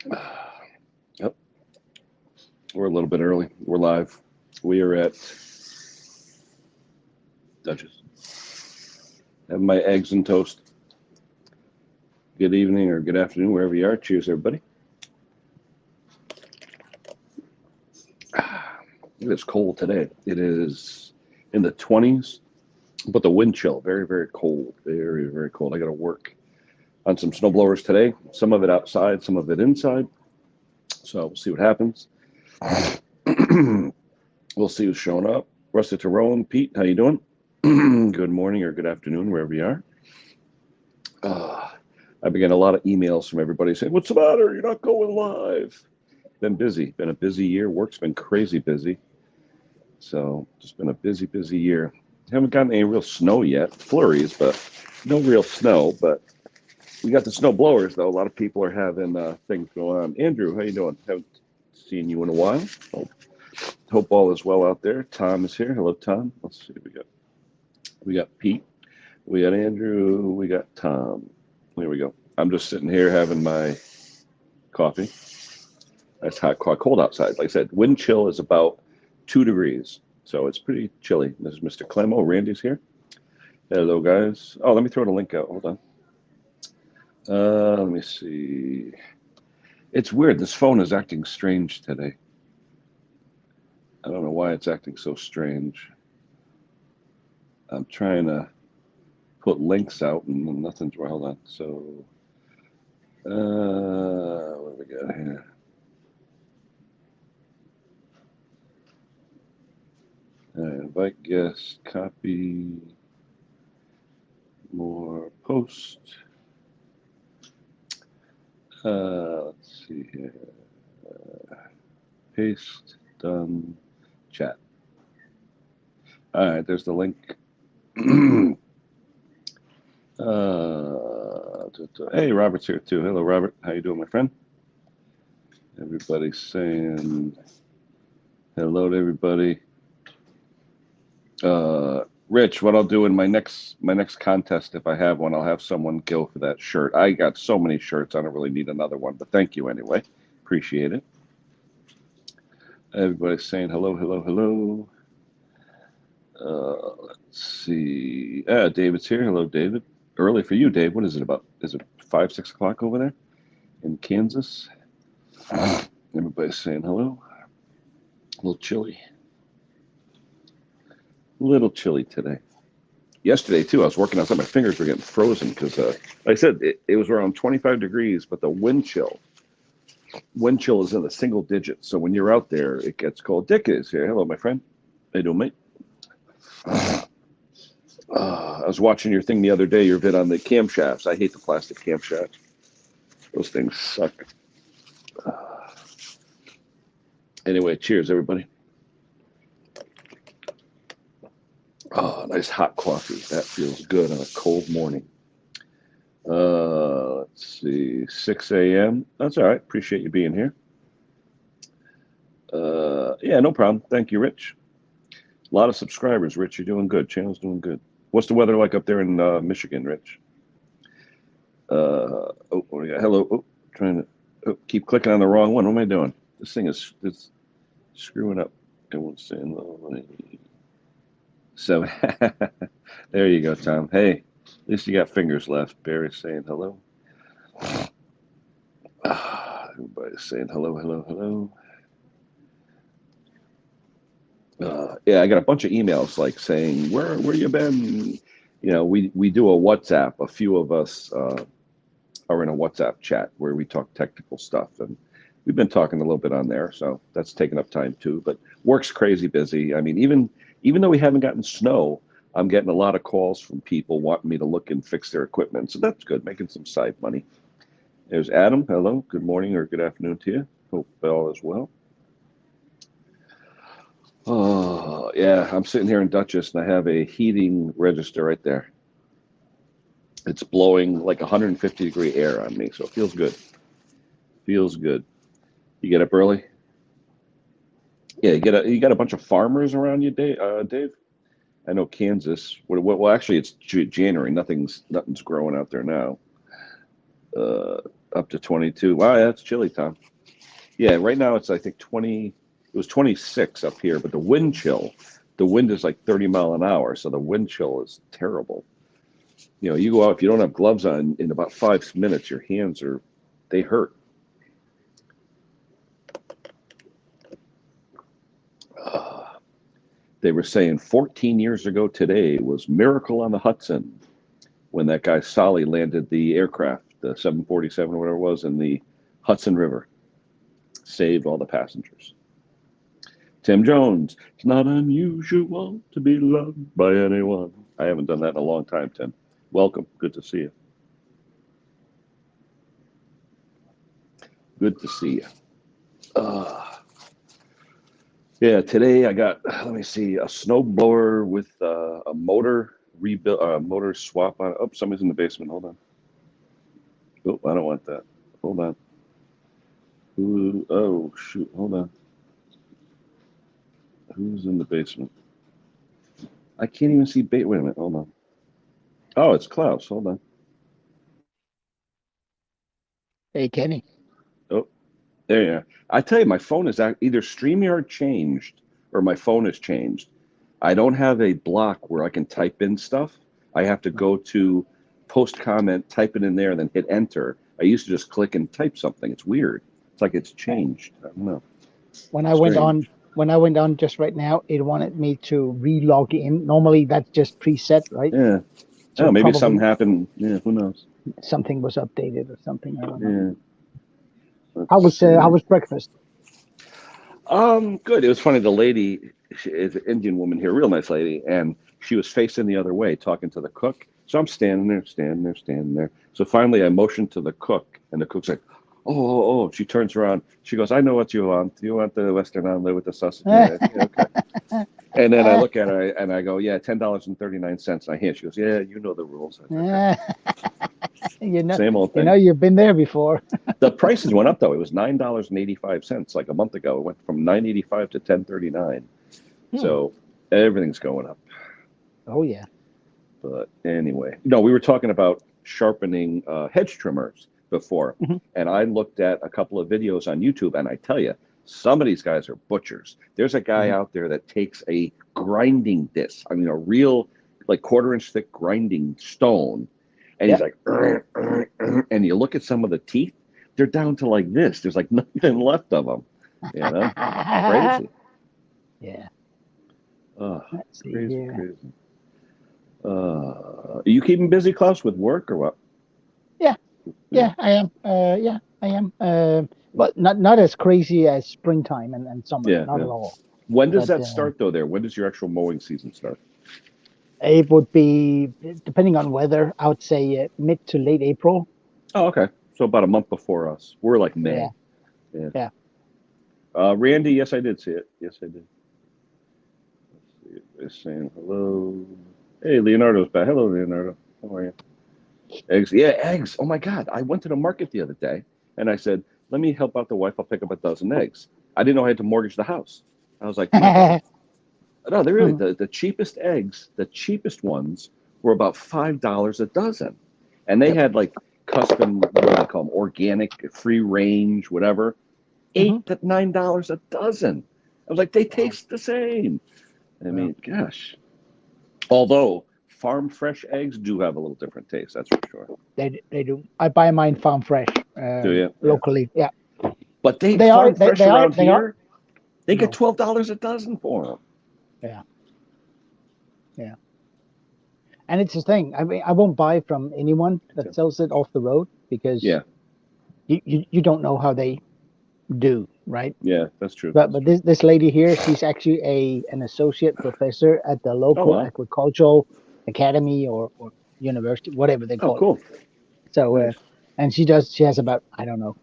Yep, we're a little bit early. We're live. We are at Duchess. Have my eggs and toast. Good evening or good afternoon, wherever you are. Cheers, everybody. It is cold today. It is in the 20s, but the wind chill, very, very cold. Very, very cold. I got to work on some snow blowers today. Some of it outside, some of it inside. So we'll see what happens. We'll see who's showing up. Rusty Tyrone, Pete, how you doing? Good morning or good afternoon, wherever you are. I've been getting a lot of emails from everybody saying, "What's the matter? You're not going live." Been busy. Been a busy year. Work's been crazy busy. So just been a busy, busy year. Haven't gotten any real snow yet. Flurries, but no real snow. But we got the snow blowers, though. A lot of people are having things going on. Andrew, how you doing? Haven't seen you in a while. Hope all is well out there. Tom is here. Hello, Tom. Let's see. We got Pete. We got Andrew. We got Tom. There we go. I'm just sitting here having my coffee. It's hot, cold outside. Like I said, wind chill is about 2 degrees, so it's pretty chilly. This is Mr. Clemo. Randy's here. Hello, guys. Oh, let me throw the link out. Hold on. Let me see. It's weird. This phone is acting strange today. I don't know why it's acting so strange. I'm trying to put links out and nothing's right. Hold on. So, what do we got here? Invite guest, copy, more post. Let's see here. Paste, done, chat. All right, there's the link. Hey, Robert's here too. Hello, Robert. How you doing, my friend? Everybody's saying hello to everybody. Rich, what I'll do in my next contest, if I have one, I'll have someone go for that shirt. I got so many shirts, I don't really need another one, but thank you anyway. Appreciate it. Everybody's saying hello, hello, hello. Let's see. David's here. Hello, David. Early for you, Dave. What is it about? Is it 5, 6 o'clock over there in Kansas? Everybody's saying hello. A little chilly. A little chilly today. Yesterday, too, I was working outside. My fingers were getting frozen because, like I said, it was around 25 degrees, but the wind chill is in the single digits. So when you're out there, it gets cold. Dick is here. Hello, my friend. How you doing, mate? I was watching your thing the other day, your vid on the camshafts. I hate the plastic camshafts. Those things suck. Anyway, cheers, everybody. Oh, nice hot coffee. That feels good on a cold morning. Let's see, 6 a.m. That's all right. Appreciate you being here. Yeah, no problem. Thank you, Rich. A lot of subscribers, Rich. You're doing good. Channel's doing good. What's the weather like up there in Michigan, Rich? Oh, what do we got? Hello. Oh, trying to keep clicking on the wrong one. What am I doing? This thing is screwing up. Everyone's saying hello. So there you go, Tom. Hey, at least you got fingers left. Barry's saying hello. Everybody's saying hello, hello, hello. Yeah, I got a bunch of emails like saying where you been. You know, we do a WhatsApp. A few of us are in a WhatsApp chat where we talk technical stuff, and we've been talking a little bit on there. So that's taken up time too. But work's crazy busy. I mean, even though we haven't gotten snow, I'm getting a lot of calls from people wanting me to look and fix their equipment. So that's good, making some side money. There's Adam. Hello. Good morning or good afternoon to you. Hope all is well. Oh, yeah. I'm sitting here in Duchess and I have a heating register right there. It's blowing like 150-degree air on me, so it feels good. Feels good. You get up early? Yeah, you got a bunch of farmers around you, Dave? I know Kansas. Well, actually, it's January. Nothing's growing out there now. Up to 22. Wow, that's chilly, Tom. Yeah, right now it's I think 20. It was 26 up here, but the wind is like 30 mile an hour, so the wind chill is terrible. You go out if you don't have gloves on in about 5 minutes, your hands they hurt. They were saying 14 years ago today was Miracle on the Hudson when that guy Solly landed the aircraft, the 747 or whatever it was, in the Hudson River. Saved all the passengers. Tim Jones, it's not unusual to be loved by anyone. I haven't done that in a long time, Tim. Welcome. Good to see you. Good to see you. Yeah, today I got, let me see, a snowblower with a motor motor swap on it. Oh, somebody's in the basement. Hold on. Oh, I don't want that. Hold on. Ooh, oh, shoot. Hold on. Who's in the basement? I can't even see Wait a minute. Hold on. Oh, it's Klaus. Hold on. Hey, Kenny. Oh, there you are. I tell you, my phone is either StreamYard changed or my phone has changed. I don't have a block where I can type in stuff. I have to go to post comment, type it in there, and then hit enter. I used to just click and type something. It's weird. It's like it's changed. I don't know. When I went on just right now, it wanted me to re-log in. Normally, that's just preset, right? Yeah. So Oh, maybe something happened. Yeah, who knows? Something was updated or something. I don't know. Yeah. How was breakfast? Good. It was funny. The lady, she is an Indian woman here, real nice lady, and she was facing the other way, talking to the cook. So I'm standing there. So finally, I motioned to the cook, and the cook's like, "Oh." She turns around. She goes, "I know what you want. You want the Western omelet with the sausage?" Yeah, okay. And then I look at her and I go, "Yeah, $10.39." I hand. She goes, "Yeah, you know the rules." Okay. Same old thing. You've been there before. The prices went up though. It was $9.85 like a month ago. It went from $9.85 to $10.39. So everything's going up. Oh yeah. But anyway, no, we were talking about sharpening hedge trimmers before, and I looked at a couple of videos on YouTube, and I tell you, some of these guys are butchers. There's a guy out there that takes a grinding disc, I mean, a real like quarter-inch thick grinding stone, and he's like, and you look at some of the teeth, they're down to like this. There's like nothing left of them. Crazy. Yeah. Oh, Let's see crazy, here. crazy. Are you keeping busy, Klaus, with work or what? Yeah, I am. Yeah, I am. But not as crazy as springtime and summer. Yeah. Not at all. When does But that start, though, there? When does your actual mowing season start? it would be, depending on weather, I would say mid to late April. Oh, okay. So about a month before us. We're like Yeah. May. Yeah. Randy, yes, I did see it. Yes, I did. Let's see if they're saying hello. Hey, Leonardo's back. Hello, Leonardo. How are you? Eggs. Yeah, eggs. Oh, my God. I went to the market the other day, and I said, let me help out the wife. I'll pick up a dozen eggs. I didn't know I had to mortgage the house. I was like, my no, they're really the cheapest eggs, the cheapest ones were about $5 a dozen. And they had like custom, what do they call them? Organic, free range, whatever. $8 to $9 a dozen. I was like, they taste the same. I mean, gosh. Although farm fresh eggs do have a little different taste, that's for sure. They do. I buy mine farm fresh. Do you? Locally? Yeah. But they are farm fresh around they are. here. They get $12 a dozen for them. Yeah. Yeah. And it's the thing. I mean, I won't buy from anyone that sells it off the road because you don't know how they do, right? Yeah, that's true. But this lady here, she's actually an associate professor at the local agricultural academy or university, whatever they call it. Cool. So, nice. And she has about, I don't know,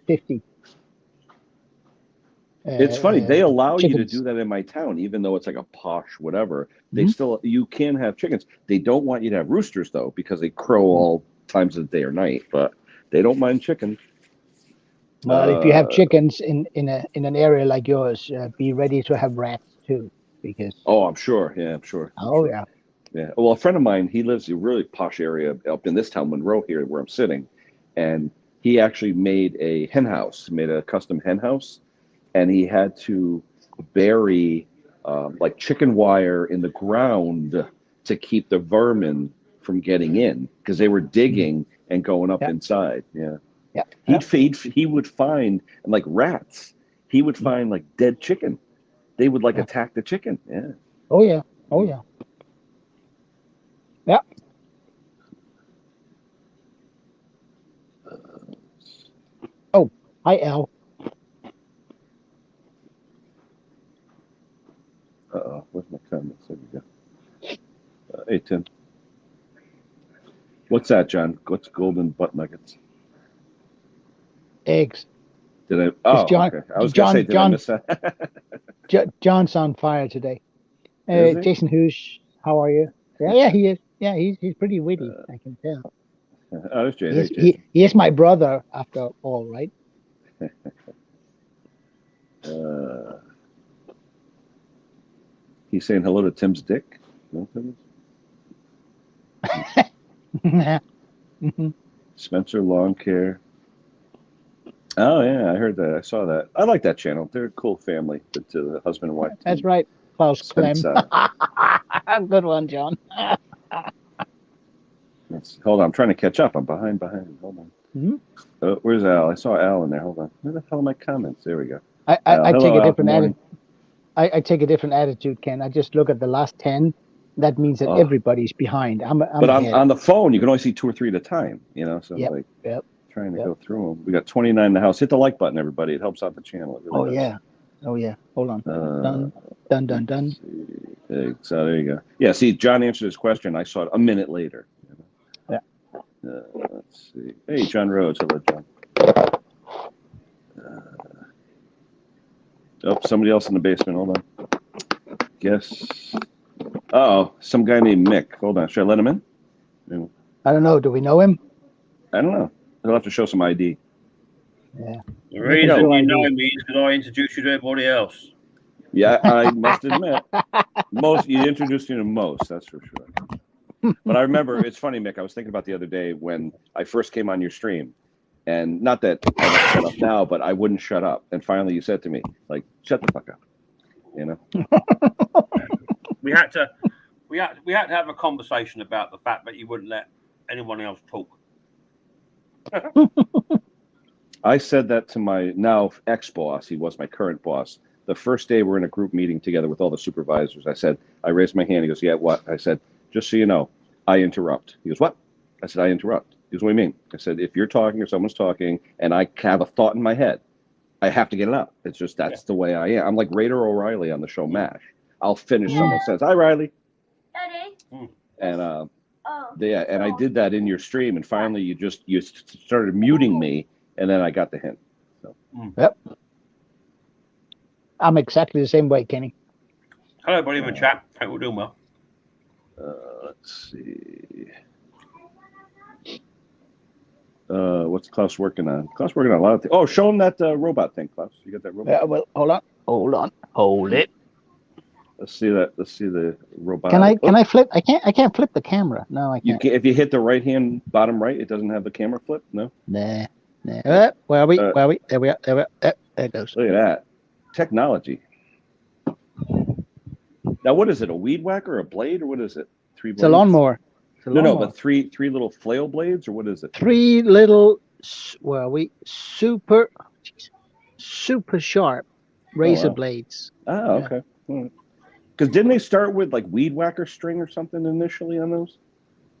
50. It's funny. They allow chickens. you to do that in my town, even though it's like a posh whatever. They still, you can have chickens. They don't want you to have roosters though, because they crow all times of the day or night. But they don't mind chickens. Well, if you have chickens in an area like yours, be ready to have rats too, because. Oh, I'm sure. Yeah, I'm sure. Yeah. Yeah. Well, a friend of mine, he lives in a really posh area up in this town, Monroe, here where I'm sitting, and he actually made a hen house, made a custom hen house, and he had to bury like chicken wire in the ground to keep the vermin from getting in because they were digging and going up inside. Yeah. He would find, and like rats, he would find like dead chicken. They would like attack the chicken. Yeah. Oh yeah. Oh yeah. Yeah. Oh, hi Al. Where's my comments? There we go. Hey Tim. What's that, John? What's golden butt nuggets? Eggs. Did I? Oh, John, okay. I was going to say, did I miss that? John's on fire today. Is he? Jason Hoosh, how are you? Yeah, he is. Yeah, he's pretty witty. I can tell. Oh, there's Jay. Hey, Jason. He is my brother after all, right? He's saying hello to Tim's dick. No, Spencer Lawn Care. Oh yeah, I heard that. I saw that. I like that channel. They're a cool family. The husband and wife. That's right. Klaus Clem. Good one, John. Hold on, I'm trying to catch up. I'm behind. Hold on. Mm-hmm. Where's Al? I saw Al in there. Hold on. Where the hell are my comments? There we go. I take a different attitude. I take a different attitude, Ken. I just look at the last 10. That means that everybody's behind. But on the phone, you can only see 2 or 3 at a time. You know, so trying to go through them. We got 29 in the house. Hit the like button, everybody. It helps out the channel. It really does. Oh yeah. Hold on. Done. So there you go. Yeah. See, John answered his question. I saw it a minute later. Yeah. Let's see. Hey, John Rhodes. Hello, John. Somebody else in the basement. Hold on. Guess. Some guy named Mick. Hold on. Should I let him in? I don't know. Do we know him? I don't know. He'll have to show some ID. Yeah. The reason you know me is because I introduced you to everybody else. Yeah, I must admit. You introduced me to most, that's for sure. But I remember, it's funny, Mick, I was thinking about the other day when I first came on your stream. And not that I don't shut up now, but I wouldn't shut up. And finally you said to me, like, shut the fuck up. You know? We had to have a conversation about the fact that you wouldn't let anyone else talk. I said that to my now ex-boss. He was my current boss. The first day we're in a group meeting together with all the supervisors. I raised my hand. He goes, yeah, what? I said, just so you know, I interrupt. He goes, what? I said, I interrupt. He goes, what do you mean? I said, if you're talking or someone's talking and I have a thought in my head, I have to get it out. It's just, that's the way I am. I'm like Raider O'Reilly on the show MASH. I'll finish someone's sentence. Hi, Riley. Daddy. And and I did that in your stream, and finally you started muting me, and then I got the hint. So. Yep. I'm exactly the same way, Kenny. Hello, buddy, my chap. Hope we're doing well. Let's see. What's Klaus working on? Klaus working on a lot of things. Oh, show him that robot thing, Klaus. You got that robot? Yeah, well, hold it. Let's see that. Let's see the robot. Can I flip? I can't flip the camera. No, I can't. If you hit the right hand bottom right, it doesn't have the camera flip. No. Nah. Where are we? There we are. There it goes. Look at that technology. Now, what is it? A weed whacker, a blade, or what is it? 3 blades? It's a lawnmower. No, but three little flail blades, or what is it? 3 little, super sharp razor blades. Oh, okay. Because didn't they start with like weed whacker string or something initially on those?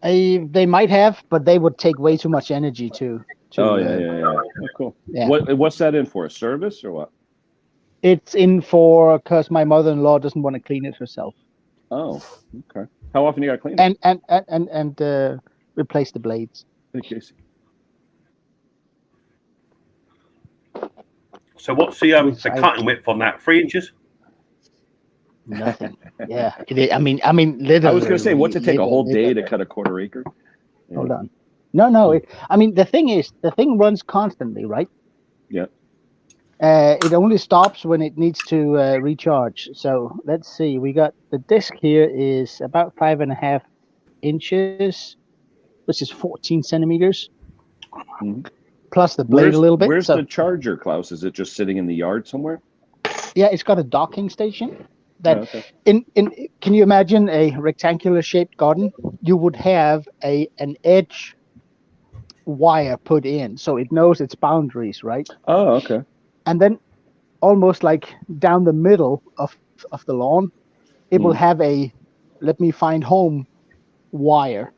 They might have, but they would take way too much energy to yeah. Oh, cool. Yeah. What's that in for? A service or what? It's in for because my mother-in-law doesn't want to clean it herself. Oh, okay. How often you got to clean it? And replace the blades. Hey, KSE. So what's the cutting width on that? 3 inches? Nothing. Yeah. I mean, literally. I was going to say, what's it take a whole day to cut a 1/4 acre? Yeah. Hold on. No. The thing is, the thing runs constantly, right? Yeah. It only stops when it needs to recharge. So let's see. We got the disc here is about 5.5 inches, which is 14 centimeters. Mm-hmm. plus the blade a little bit. Where's so, the charger, Klaus? Is it just sitting in the yard somewhere? yeah, it's got a docking station. That okay. Can you imagine a rectangular shaped garden? You would have an edge wire put in, so it knows its boundaries, right? Oh, okay. And then almost like down the middle of the lawn, it will have a let me find home wire.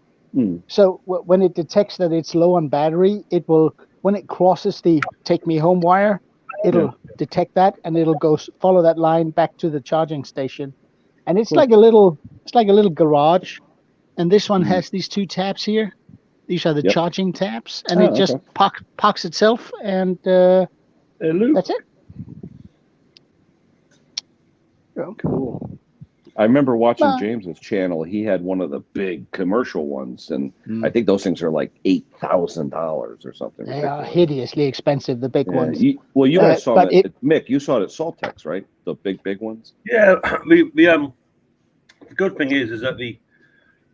So when it detects that it's low on battery, it will, when it crosses the take me home wire, it'll detect that, and it'll go follow that line back to the charging station. And it's like a little garage. And this one has these two tabs here. These are the charging tabs, and it just parks itself, and that's it. Cool. I remember watching James's channel. He had one of the big commercial ones, and I think those things are like $8,000 or something. They are hideously expensive, the big ones. You guys saw it. Mick, you saw it at Saltex, right? The big ones. Yeah. The good thing is that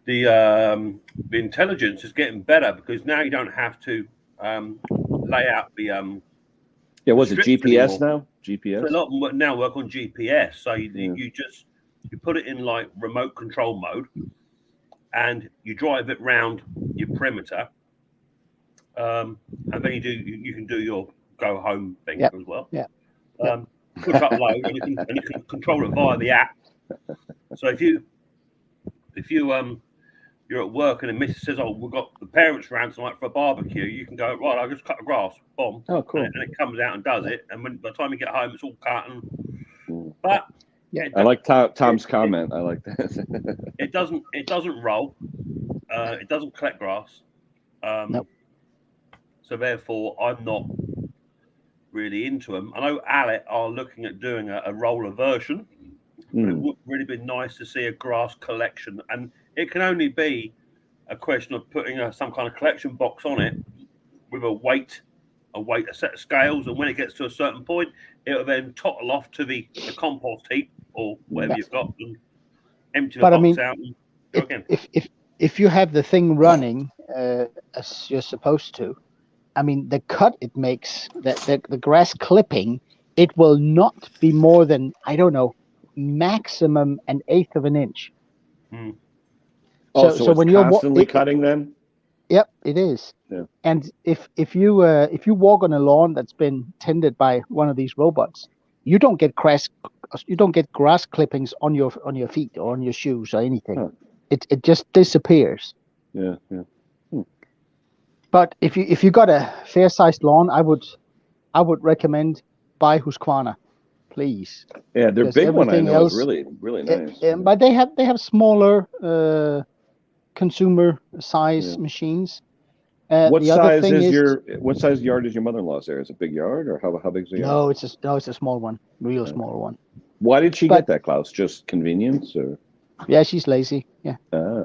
the intelligence is getting better, because now you don't have to lay out the was it GPS anymore. now? GPS. So a lot of them now work on GPS. So you put it in like remote control mode, and you drive it round your perimeter, and then you can do your go home thing as well. Push up low, and you can control it via the app. So if you're at work and the missus says, "Oh, we've got the parents around tonight for a barbecue," you can go, "Right, I'll just cut the grass." Boom. Oh, cool. And it comes out and does it. And by the time you get home, it's all cut. But I like Tom's comment. I like that. It doesn't roll. It doesn't collect grass. Nope. So therefore, I'm not really into them. I know Alec are looking at doing a roller version. But it would really be nice to see a grass collection, and it can only be a question of putting some kind of collection box on it with a set of scales, and when it gets to a certain point, it'll then tottle off to the compost heap or whatever you've got, and empty the box out and go again. If you have the thing running as you're supposed to, I mean, the cut it makes, the grass clipping, it will not be more than, I don't know, maximum 1/8 of an inch. So when you're constantly cutting them. Yep, it is. Yeah. And if you walk on a lawn that's been tended by one of these robots, you don't get grass clippings on your feet or on your shoes or anything. Huh. It just disappears. Yeah. But if you got a fair sized lawn, I would recommend buy Husqvarna, please. Yeah, their big one I know is really nice. But they have smaller consumer size machines. What size yard is your mother-in-law's there? Is it a big yard, or how big is the yard? No, it's a small one, real small one. Why did she get that, Klaus? Just convenience, or? Yeah, she's lazy. Yeah. I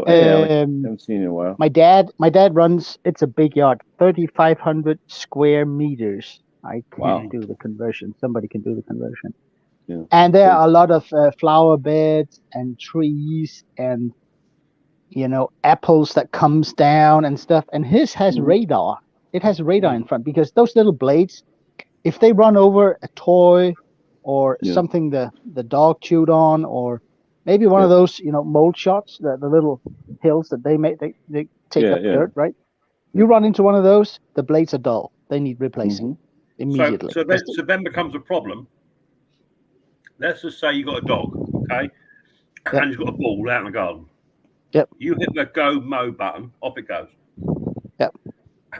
haven't seen you in a while. My dad runs. It's a big yard, 3,500 square meters. I can't do the conversion. Somebody can do the conversion. Yeah. And there are a lot of flower beds and trees and apples that comes down and stuff. And his has radar. It has radar in front, because those little blades, if they run over a toy or something the dog chewed on, or maybe one of those mold shots, the little hills that they take up dirt, right? You run into one of those, the blades are dull. They need replacing immediately. So then becomes a problem. Let's just say you got a dog, okay, and you've got a ball out in the garden. Yep. You hit the go mow button, off it goes. Yep.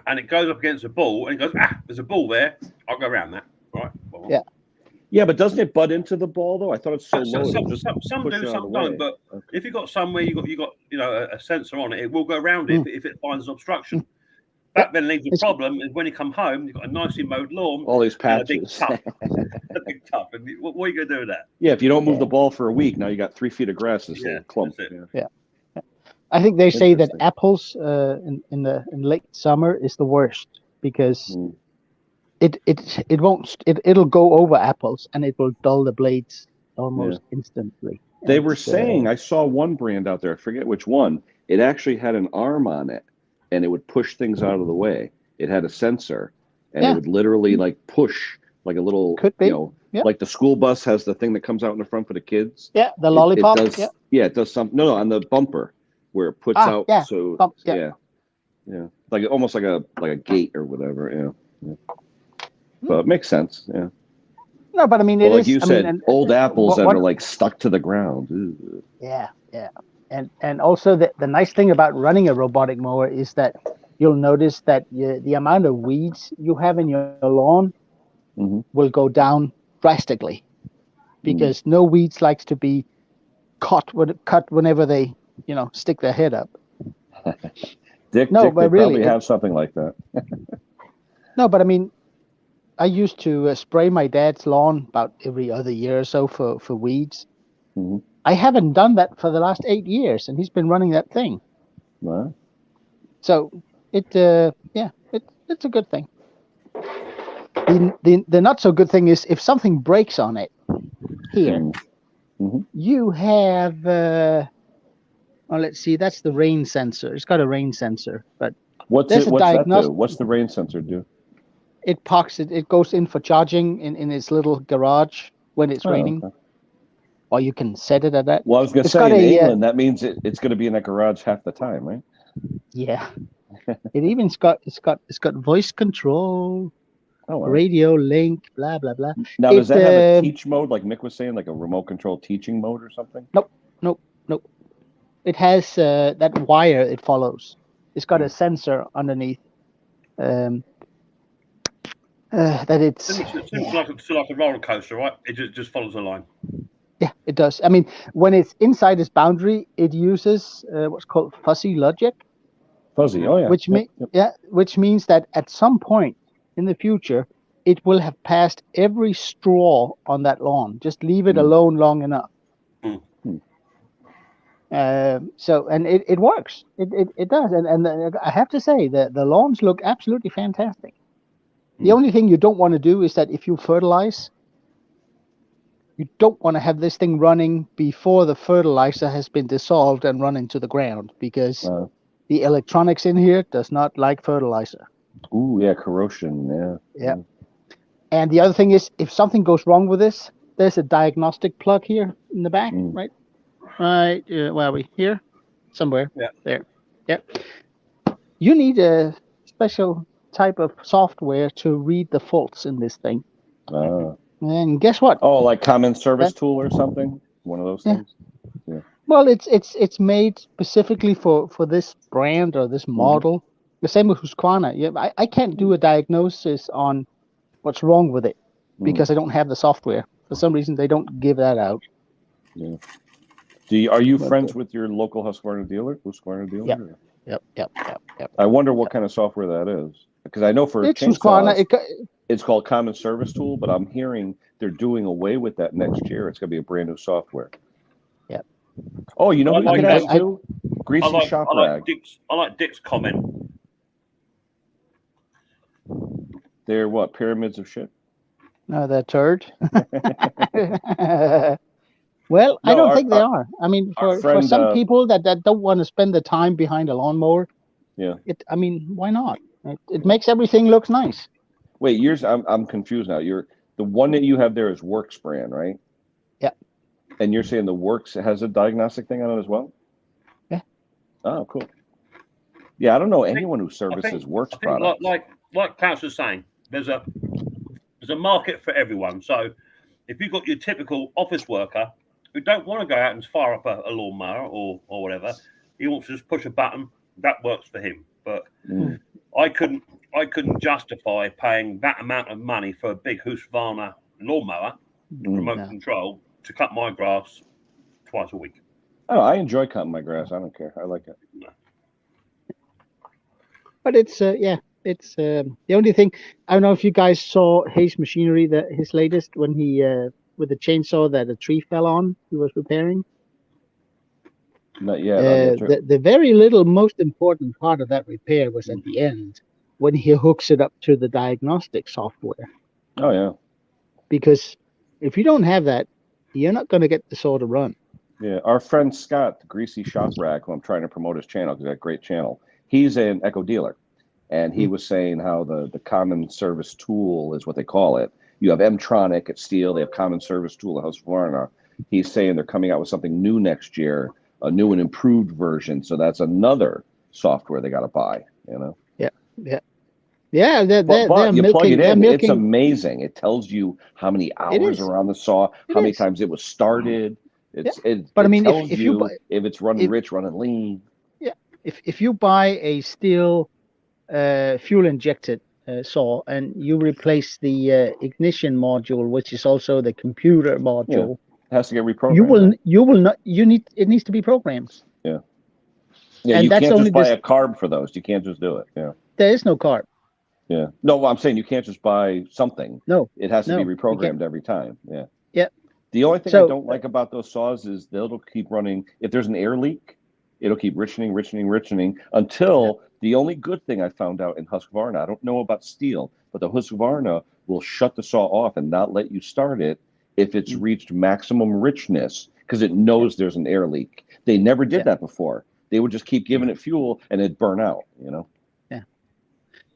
And it goes up against a ball, and it goes, there's a ball there. I'll go around that, right? Well, yeah. Yeah, but doesn't it butt into the ball though? I thought it's so low. Some do, some don't. But if you got somewhere you got a sensor on it, it will go around it if it finds an obstruction. That then leaves a problem, and when you come home, you've got a nicely mowed lawn. All these patches. A big tuff. And what are you going to do with that? Yeah, if you don't move the ball for a week, now you got 3 feet of grass in this little clump. Yeah. I think they say that apples in late summer is the worst, because it'll go over apples and it will dull the blades almost instantly. They were saying, I saw one brand out there, I forget which one, it actually had an arm on it, and it would push things out of the way. It had a sensor, and it would literally like push like a little, Could be. Like the school bus has the thing that comes out in the front for the kids. Yeah, the lollipop. It does, it does something. No, on the bumper where it puts out. Yeah. So Bump, like almost like a gate or whatever. But it makes sense. Yeah. No, but I mean, like you said, old apples that are like stuck to the ground. Ooh. Yeah. And also the nice thing about running a robotic mower is that you'll notice that the amount of weeds you have in your lawn will go down drastically, because no weeds likes to be cut whenever they stick their head up. Dick, no, Dick, but they really, probably have something like that. No, but I mean, I used to spray my dad's lawn about every other year or so for weeds. I haven't done that for the last 8 years, and he's been running that thing. Wow. So it's a good thing. The not so good thing is if something breaks on it here, you have let's see, that's the rain sensor. It's got a rain sensor, but what's that do? What's the rain sensor do? It it goes in for charging in its little garage when it's raining. Okay. Or you can set it at that. Well, I was going to say, in England, that means it's going to be in that garage half the time, right? Yeah. It's got voice control, radio link, blah blah blah. Now, does that have a teach mode, like Mick was saying, like a remote control teaching mode or something? Nope. It has that wire it follows. It's got a sensor underneath. That it's like a roller coaster, right? It just follows a line. Yeah, it does. I mean, when it's inside its boundary, it uses what's called fuzzy logic. Fuzzy, oh yeah. Which means that at some point in the future, it will have passed every straw on that lawn. Just leave it alone long enough. So, and it works. It does. And I have to say that the lawns look absolutely fantastic. The only thing you don't want to do is that if you fertilize, you don't want to have this thing running before the fertilizer has been dissolved and run into the ground, because the electronics in here does not like fertilizer. Ooh, yeah, corrosion, yeah. And the other thing is, if something goes wrong with this, there's a diagnostic plug here in the back, right? Right, where are we? Here? Somewhere. Yeah. There. Yeah. You need a special type of software to read the faults in this thing. And guess what? Oh, like Common Service Tool or something? One of those things? Yeah. Well, it's made specifically for this brand or this model. The same with Husqvarna. Yeah, I can't do a diagnosis on what's wrong with it because I don't have the software. For some reason, they don't give that out. Yeah. Are you friends with your local Husqvarna dealer? Yep. I wonder what kind of software that is. Because I know for chainsaws, it's called Common Service Tool, but I'm hearing they're doing away with that next year. It's going to be a brand new software. Yeah. Oh, you know what you guys do? Greasy Shop Rag. I like Dick's comment. They're what? Pyramids of shit? No, they're turd. Well, no, I don't think they are. I mean, for some people that don't want to spend the time behind a lawnmower, I mean, why not? It makes everything look nice. Wait, I'm confused now. The one that you have there is Works brand, right? Yeah. And you're saying the Works has a diagnostic thing on it as well? Yeah. Oh, cool. Yeah, I don't know anyone who services Works products. Like Klaus was saying, there's a market for everyone. So if you've got your typical office worker who don't want to go out and fire up a lawnmower or whatever, he wants to just push a button, that works for him. But I couldn't justify paying that amount of money for a big Husqvarna lawnmower, remote control, to cut my grass twice a week. Oh, I enjoy cutting my grass. I don't care. I like it. But it's it's the only thing. I don't know if you guys saw Hayes Machinery, his latest, when he with the chainsaw that a tree fell on, he was repairing. Not yet. The very most important part of that repair was at the end, when he hooks it up to the diagnostic software. Oh yeah. Because if you don't have that, you're not going to get the saw to run. Yeah, our friend Scott, the Greasy Shop Rack, who I'm trying to promote his channel because he's got a great channel. He's an Echo dealer, and he was saying how the common service tool is what they call it. You have M-Tronic at Steel, they have common service tool at Husqvarna. He's saying they're coming out with something new next year, a new and improved version. So that's another software they got to buy, you know? Yeah, they're you milking, plug it in, it's milking. amazing. It tells you how many hours are on the saw, how many times it was started. But I mean, tells if you buy, if it's running rich, running lean. Yeah, if you buy a Steel fuel injected saw and you replace the ignition module, which is also the computer module, it has to get reprogrammed. You will not. It needs to be programmed. Yeah, and you that's can't only just buy a carb for those. You can't just do it. Yeah, there is no carb. Yeah, no, I'm saying you can't just buy something. No, it has to be reprogrammed every time. Yeah. The only thing I don't like about those saws is they'll keep running. If there's an air leak, it'll keep richening until the only good thing I found out in Husqvarna, I don't know about Steel, but the Husqvarna will shut the saw off and not let you start it if it's reached maximum richness because it knows there's an air leak. They never did that before. They would just keep giving it fuel and it'd burn out, you know? Yeah.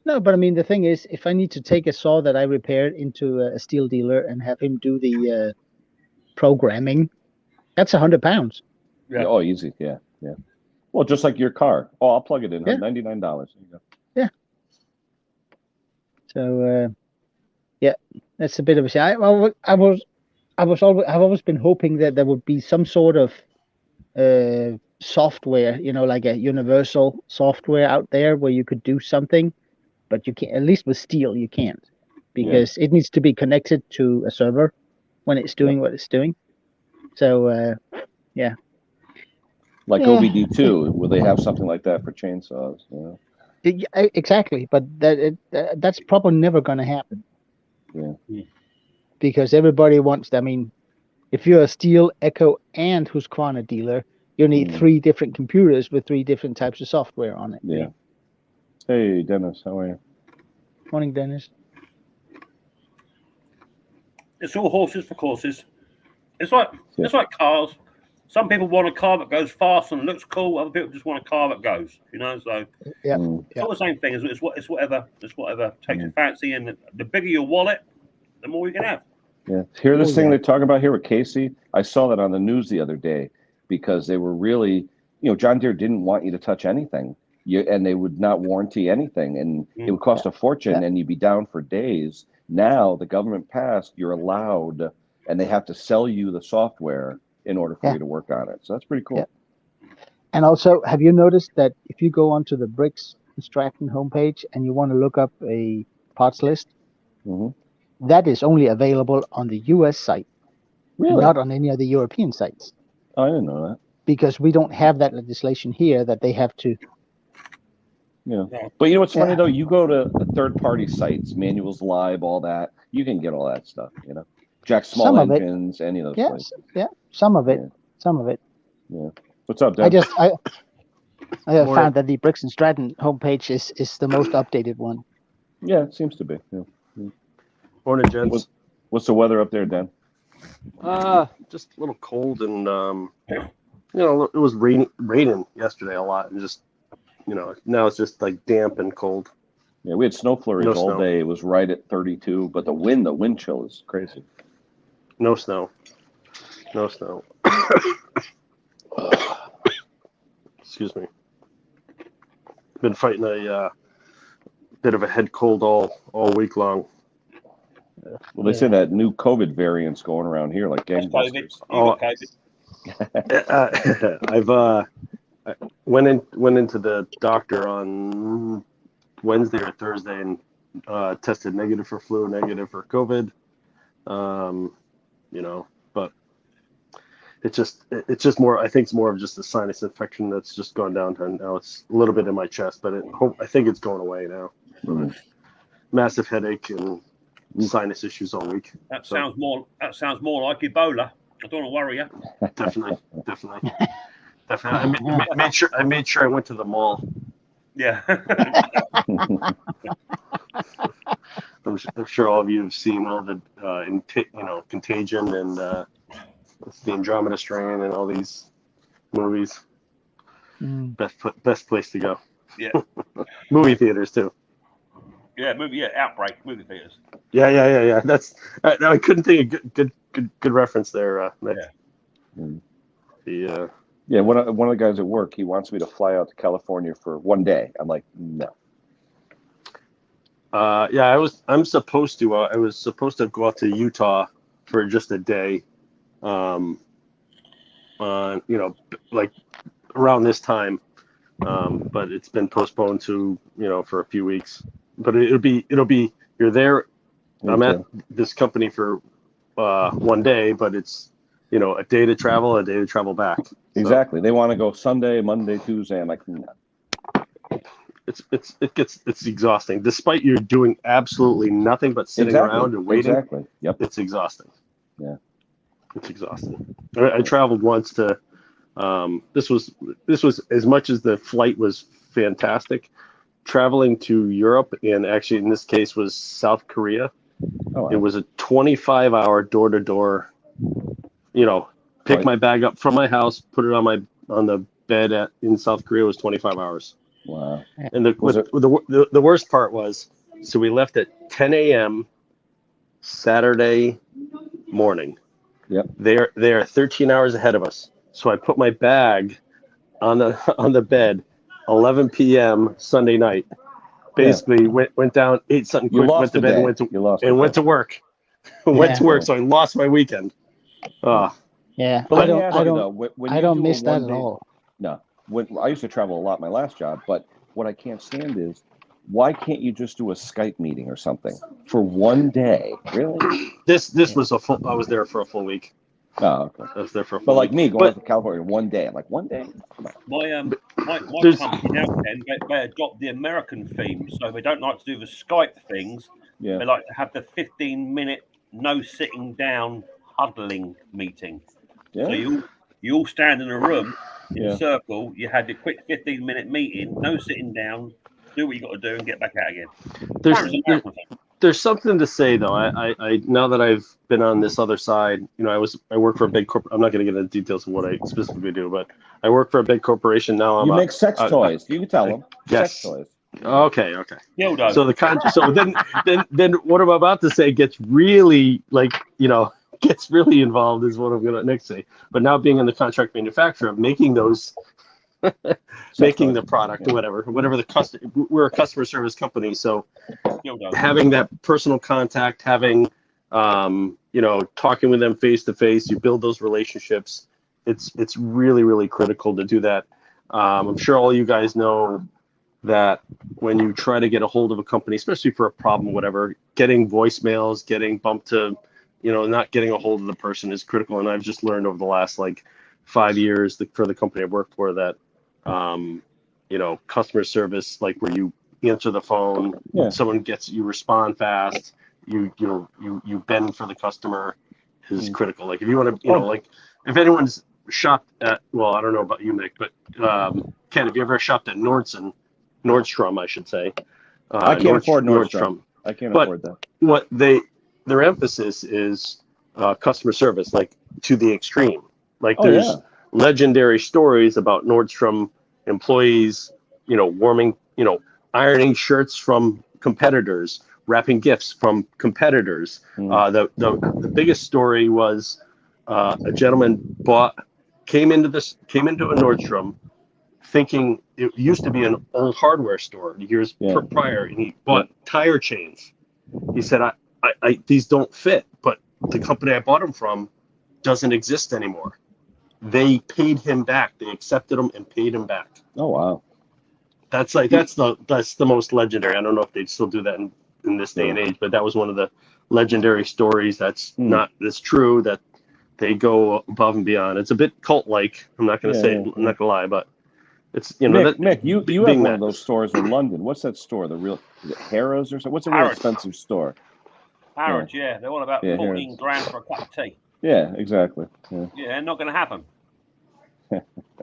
No, but I mean, the thing is, if I need to take a saw that I repaired into a Steel dealer and have him do the programming, that's £100. Yeah. Oh, easy. Yeah. Well, just like your car. Oh, I'll plug it in. Yeah. $99. There you go. Yeah. So, that's a bit of a shame. I've always been hoping that there would be some sort of software, like a universal software out there where you could do something, but you can't. At least with Steel, you can't, because it needs to be connected to a server when it's doing what it's doing. So, like OBD2, will they have something like that for chainsaws? Exactly, but that's probably never going to happen. Yeah. Because everybody wants. I mean, if you're a Steel, Echo, and Husqvarna dealer, you need 3 different computers with 3 different types of software on it. Yeah. Hey, Dennis, how are you? Morning, Dennis. It's all horses for courses. It's like cars. Some people want a car that goes fast and looks cool. Other people just want a car that goes. So it's all the same thing. It's whatever takes your fancy, and the bigger your wallet, the more you can have. Yeah. Hear this thing they're talking about here with KSE? I saw that on the news the other day because they were really, John Deere didn't want you to touch anything. And they would not warranty anything, and it would cost a fortune, and you'd be down for days. Now the government passed, you're allowed, and they have to sell you the software in order for you to work on it. So that's pretty cool. Yeah. And also, have you noticed that if you go onto the Briggs & Stratton homepage and you want to look up a parts list, that is only available on the US site, not on any of the European sites. Oh, I didn't know that. Because we don't have that legislation here that they have to. Yeah. But what's funny though? You go to the third-party sites, Manuals Live, all that. You can get all that stuff. Jack Small Engines, any of those places. Yeah. Some of it. Yeah. What's up, Dan? I have found that the Briggs & Stratton homepage is the most updated one. Yeah, it seems to be. Yeah. Morning, gents. What's the weather up there, Dan? Just a little cold, and it was raining yesterday a lot, and just now it's just like damp and cold. Yeah, we had snow flurries all day. It was right at 32, but the wind chill is crazy. No snow. Excuse me. Been fighting a bit of a head cold all week long. Well, they say that new COVID variant's going around here like gangbusters. I went into the doctor on Wednesday or Thursday and tested negative for flu, negative for COVID. But it's just more. I think it's more of just a sinus infection that's just gone down to now. It's a little bit in my chest, but I think it's going away now. Massive headache and sinus issues all week. That sounds more like Ebola. I don't want to worry you. Definitely. I made sure I went to the mall. Yeah. I'm sure all of you have seen all the Contagion and the Andromeda Strain and all these movies. Best place to go. Yeah. Movie theaters too. Yeah, Outbreak movie theaters. Yeah. That's I couldn't think of good reference there, Nick. Yeah. Yeah, one of the guys at work, he wants me to fly out to California for one day. I'm like, no. I'm supposed to. I was supposed to go out to Utah for just a day, like around this time, but it's been postponed to for a few weeks. But it'll be you're there. I'm at this company for one day, but it's a day to travel, a day to travel back. Exactly. They want to go Sunday, Monday, Tuesday. I'm like, no. It's exhausting. Despite you're doing absolutely nothing but sitting around and waiting. Exactly. Yep. It's exhausting. Yeah. It's exhausting. I traveled once to. This was as much as the flight was fantastic. Traveling to Europe, and actually in this case was South Korea. Oh, wow. It was a 25-hour door-to-door. Pick my bag up from my house, put it on the bed in South Korea. It was 25 hours. Wow. And the worst part was, so we left at 10 a.m. Saturday morning. Yep. They are 13 hours ahead of us. So I put my bag on the bed 11 p.m. Sunday night. Basically went down, ate something quick, went to bed, and went to work. Went to work, so I lost my weekend. Yeah, But I don't miss that at all. No, I used to travel a lot my last job, but what I can't stand is, why can't you just do a Skype meeting or something for one day? Really? This was I was there for a full week. Oh, okay. I was there for a full But like week. me going to California one day, I'm like, one day? My company now, they adopt the American theme, so they don't like to do the Skype things. Yeah. They like to have the 15-minute no sitting down huddling meeting. Yeah. So you all stand in a room in a circle. You had a quick 15-minute meeting, no sitting down. Do what you got to do and get back out again. There's something to say though. I now that I've been on this other side, I work for a big corp. I'm not going to get into details of what I specifically do, but I work for a big corporation now. You make sex toys. You can tell them. Yes. Sex toys. Okay. Dildo. So then what I'm about to say gets really gets really involved is what I'm going to next say. But now being in the contract manufacturer, making those. Making the product or whatever the customer, we're a customer service company, so having that personal contact, having talking with them face to face, you build those relationships. It's really, really critical to do that. I'm sure all you guys know that when you try to get a hold of a company, especially for a problem, whatever, getting voicemails, getting bumped to, not getting a hold of the person is critical. And I've just learned over the last 5 years for the company I've worked for that customer service, where you answer the phone, someone you respond fast, you bend for the customer is critical. If you want to, if anyone's shopped at, well, I don't know about you, Mick, but Ken, have you ever shopped at Nordstrom, I should say. I can't afford Nordstrom. I can't afford that. What their emphasis is customer service, to the extreme. There's legendary stories about Nordstrom employees, warming, ironing shirts from competitors, wrapping gifts from competitors. The biggest story was a gentleman came into a Nordstrom thinking it used to be an old hardware store years prior, and he bought tire chains. He said, I these don't fit, but the company I bought them from doesn't exist anymore. They paid him back. They accepted him and paid him back. Oh wow, that's the most legendary. I don't know if they still do that in this day and age, but that was one of the legendary stories. That's true. That they go above and beyond. It's a bit cult-like. I'm not going to say. I'm not going to lie, but it's Mick, you have one of those stores in London. What's that store? Is it Harrods or something? What's a real expensive store? Harrods, they're all about 14 grand for a cup of tea. Yeah, exactly. Yeah, not going to happen.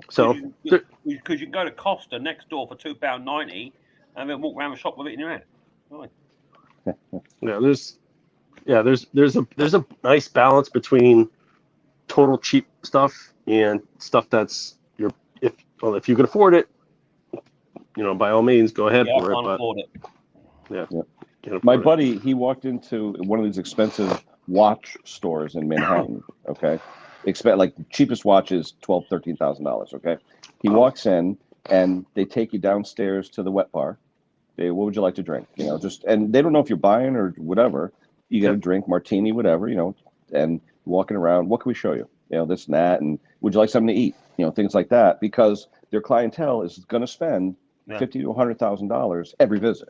So, because you can go to Costa next door for £2.90 and then walk around the shop with it in your hand. Right. There's a nice balance between total cheap stuff and stuff that's if you can afford it, by all means, go ahead Yeah, for I can't it. afford it. But yeah, can't My afford it. buddy, he walked into one of these expensive watch stores in Manhattan. Okay, expect like the cheapest watch is $12,000-$13,000. Okay, he walks in and they take you downstairs to the wet bar. What would you like to drink? And they don't know if you're buying or whatever. You get a drink, martini, whatever, and walking around. What can we show you? This and that, and would you like something to eat? Things like that, because their clientele is going to spend $50,000 to $100,000 every visit.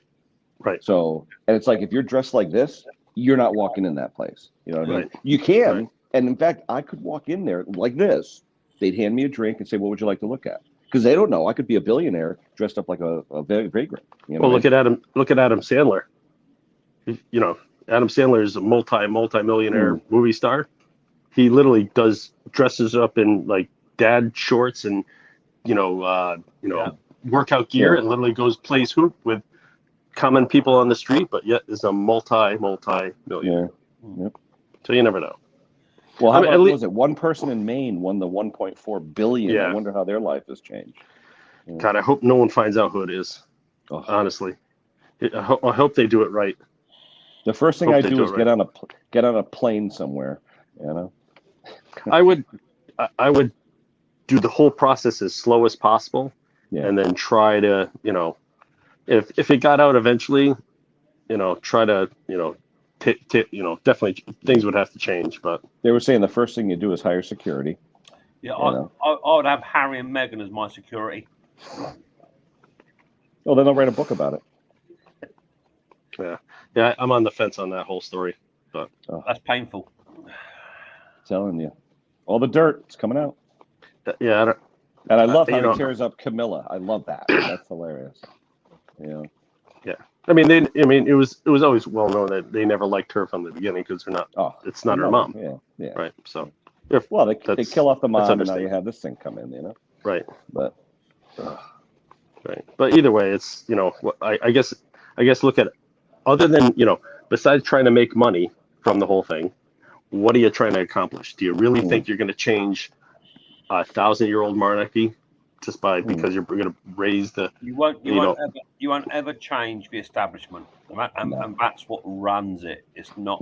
Right. So, and it's like if you're dressed like this, you're not walking in that place. You know what I mean? Right. You can, Right. and in fact, I could walk in there like this. They'd hand me a drink and say, "What would you like to look at?" Because they don't know. I could be a billionaire dressed up like a vagrant. Well, look at Adam Sandler. Adam Sandler is a multi-millionaire movie star. He literally dresses up in like dad shorts and workout gear and literally plays hoop with common people on the street, but yet is a multi-millionaire. Yep. So you never know. Well, how about, was it one person in Maine won the $1.4 billion? Yeah. I wonder how their life has changed. God, I hope no one finds out who it is. Oh. Honestly, I hope they do it right. The first thing I do is get on a plane somewhere. I would do the whole process as slow as possible, and then try to, if it got out eventually, try to, definitely things would have to change. But they were saying the first thing you do is hire security. Yeah, I would have Harry and Meghan as my security. Well, then they'll write a book about it. Yeah, I'm on the fence on that whole story, but that's painful. Telling you, all the dirt is coming out. Yeah, and I love how he tears up Camilla. I love that. That's hilarious. Yeah. I mean, it was always well known that they never liked her from the beginning because they're not. Oh, it's not her mom. Yeah. Right. So. Well, they kill off the mom, and now you have this thing come in. Right. But. Right. But either way, it's I guess look at it. Other than besides trying to make money from the whole thing, what are you trying to accomplish? Do you really think you're going to change a 1,000-year-old monarchy just because you're going to raise the? You won't ever change the establishment, and that's what runs it. It's not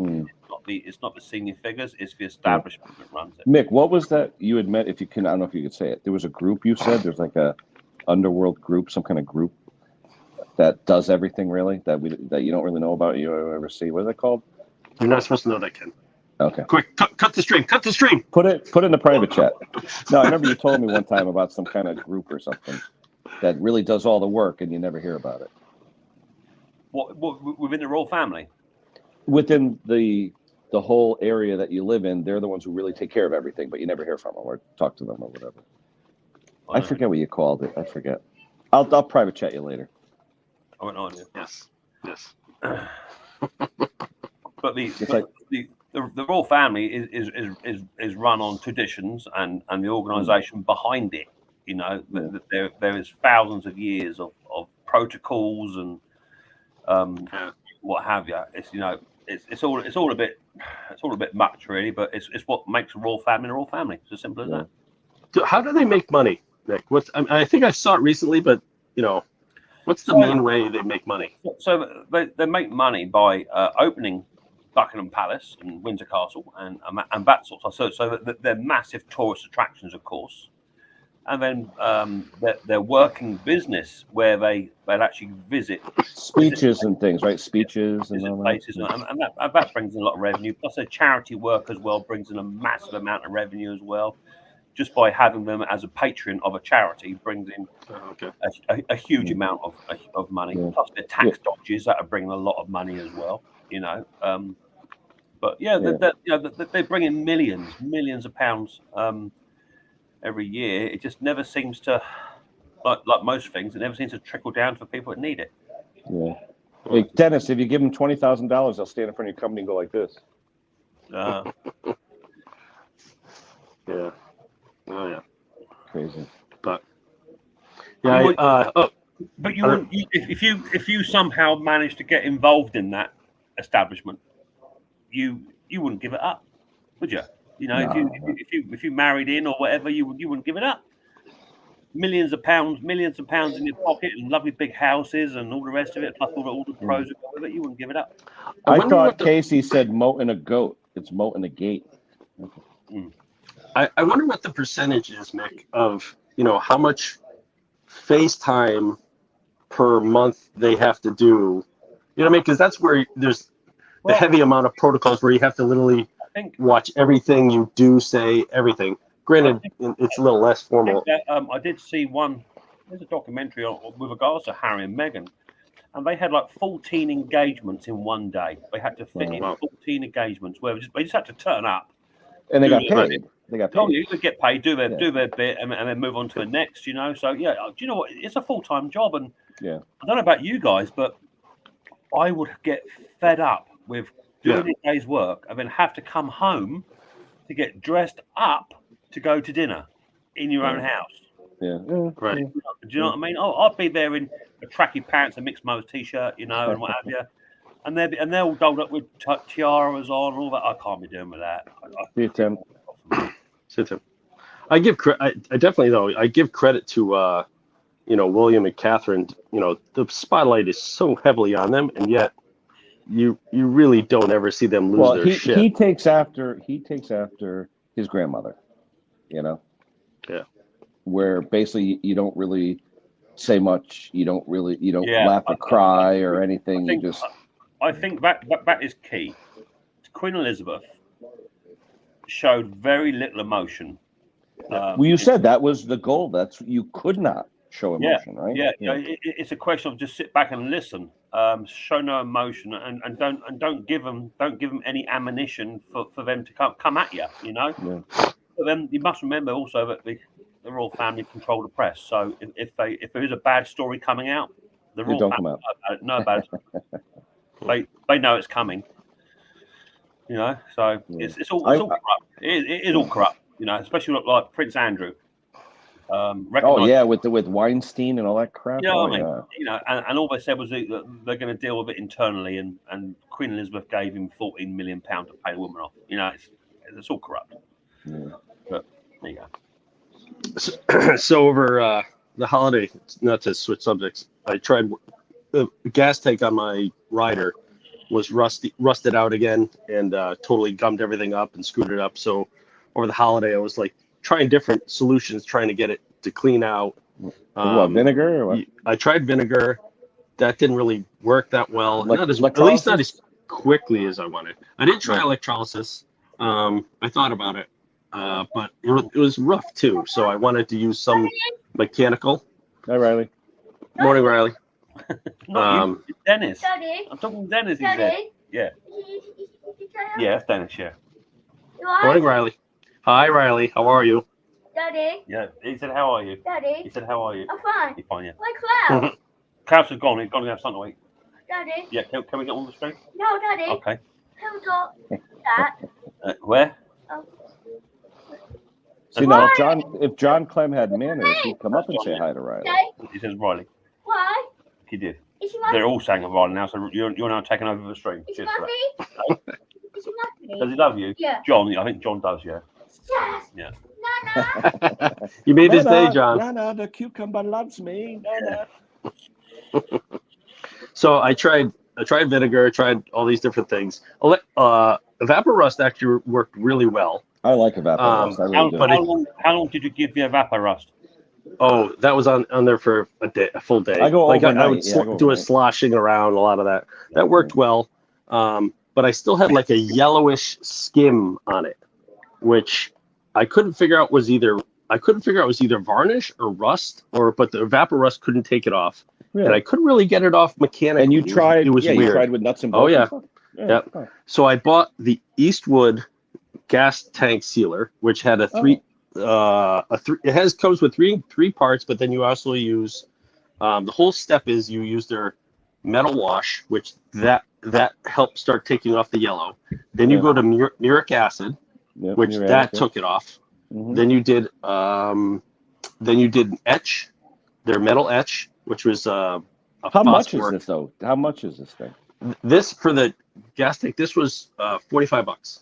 the senior figures. It's the establishment that runs it. Mick, what was that you had met? If you can, I don't know if you could say it. There was a group you said. There's like a underworld group, some kind of group that does everything really that you don't really know about. You ever see? What is it called? You're not supposed to know that, Ken. Okay. Quick, cut the stream. Cut the stream. Put it in the private chat. No, I remember you told me one time about some kind of group or something that really does all the work, and you never hear about it. What within the royal family? Within the whole area that you live in, they're the ones who really take care of everything, but you never hear from them or talk to them or whatever. I forget what you called it. I forget. I'll private chat you later. I went on you. Yes. But the royal family is run on traditions and the organisation behind it. There is thousands of years of protocols and what have you. It's all a bit much really, but it's what makes a royal family. It's as simple as that. How do they make money, Nick? I think I saw it recently, but what's the main way they make money? So they make money by opening Buckingham Palace and Windsor Castle and that sort of stuff. So they're massive tourist attractions, of course. And then their working business where they'll actually visit speeches and things, right? Speeches and all places, and that brings in a lot of revenue. Plus, their charity work as well brings in a massive amount of revenue as well. Just by having them as a patron of a charity brings in a huge amount of money. Yeah. Plus, their tax dodges that are bringing a lot of money as well. But they bring in millions of pounds. Every year, it just never seems to, like most things, it never seems to trickle down for people that need it. Yeah. Hey, Dennis, if you give them $20,000, they'll stand in front of your company and go like this. Yeah. Oh yeah. Crazy. But but you wouldn't, if you somehow managed to get involved in that establishment, you wouldn't give it up, would you? If you married in or whatever, you wouldn't give it up. millions of pounds in your pocket and lovely big houses and all the rest of it, plus all the pros that go with it, you wouldn't give it up. I thought KSE said moat and a goat. It's moat and a gate. I wonder what the percentage is, Mick, of how much FaceTime per month they have to do. You know what I mean? Because that's where there's the heavy amount of protocols where you have to literally watch everything you do, say everything. Granted, it's a little less formal. I did see there's a documentary with regards to Harry and Meghan, and they had like 14 engagements in one day. They had to fit in 14 engagements where they just had to turn up. And they got paid. They got paid. Oh, you could get paid, do their bit, and then move on to the next, So, yeah, do you know what? It's a full-time job, and I don't know about you guys, but I would get fed up with doing a day's work and then have to come home to get dressed up to go to dinner in your own house. Yeah. Right. Do you know what I mean? Oh, I'd be there in a tracky pants, a mixed mode t-shirt, and what have you. And they're all dolled up with tiaras on and all that. I can't be doing with that. I give I definitely though I give credit to William and Catherine. The spotlight is so heavily on them, and yet you really don't ever see them lose their shit. He takes after his grandmother. Yeah. Where basically you don't really say much. You don't laugh or cry or anything. I think that is key. Queen Elizabeth showed very little emotion. Well, you said that was the goal. You could not show emotion, right? Yeah. It's a question of just sit back and listen. Show no emotion, and don't give them any ammunition for them to come at you. Yeah. But then you must remember also that the royal family control the press. So if there is a bad story coming out, the royal family know about it. They know it's coming. So it's all corrupt. It is all corrupt. Especially like Prince Andrew. With Weinstein and all that crap. And all they said was that they're going to deal with it internally, and Queen Elizabeth gave him £14 million to pay the woman off. It's all corrupt. Yeah. But there you go. So over the holiday, not to switch subjects, I tried the gas tank on my rider was rusted out again, and totally gummed everything up and screwed it up. So over the holiday, I was like trying different solutions, trying to get it to clean out. Vinegar or what? I tried vinegar. That didn't really work that well. At least not as quickly as I wanted. I did try electrolysis. I thought about it, but it was rough too. So I wanted to use some mechanical. Hi, Riley. Morning, Riley. It's Dennis. Daddy. I'm talking to Dennis. He said. Daddy. Yeah. Yeah, that's Dennis. Yeah. Morning, Riley. Hi, Riley. How are you? Daddy. Yeah. He said, "How are you?" Daddy. He said, "How are you?" I'm fine. You're fine. Yeah. Why Klaus? Klaus is gone. He's gone to have something to eat. Daddy. Yeah. Can we get on the screen? No, Daddy. Okay. Can we got that? Where? Oh. See, now if John Clem had manners, he'd come up and say hi to Riley. Daddy. He says Riley. Why? He did. Is he my They're all saying Riley now, so you're now taking over the stream. Is he Cheers for my that. me? Is he my Does me? he love you? Yeah. John, I think John does, yeah. Yes. Yeah. Nana. You made his day, John. Nana, the cucumber loves me. Nana. So I tried vinegar, tried all these different things. Evaporust actually worked really well. I like Evaporust. I really do. How long did you give the Evaporust? Oh, that was on there for a full day. I go overnight. I would do a sloshing around, a lot of that. That worked well. But I still had like a yellowish skim on it, which I couldn't figure out was either varnish or rust, but the Evaporust couldn't take it off. Really? And I couldn't really get it off mechanically. And you tried? It was weird. You tried with nuts and bolts. Oh yeah. Yeah. Huh. So I bought the Eastwood gas tank sealer, which had comes with three parts, but then you also use the whole step is you use their metal wash, which that helps start taking off the yellow. Then you go to muric acid, which took it off. Mm-hmm. Then you did etch, their metal etch, which was how much is this though? How much is this thing? This for the gas tank. This was $45.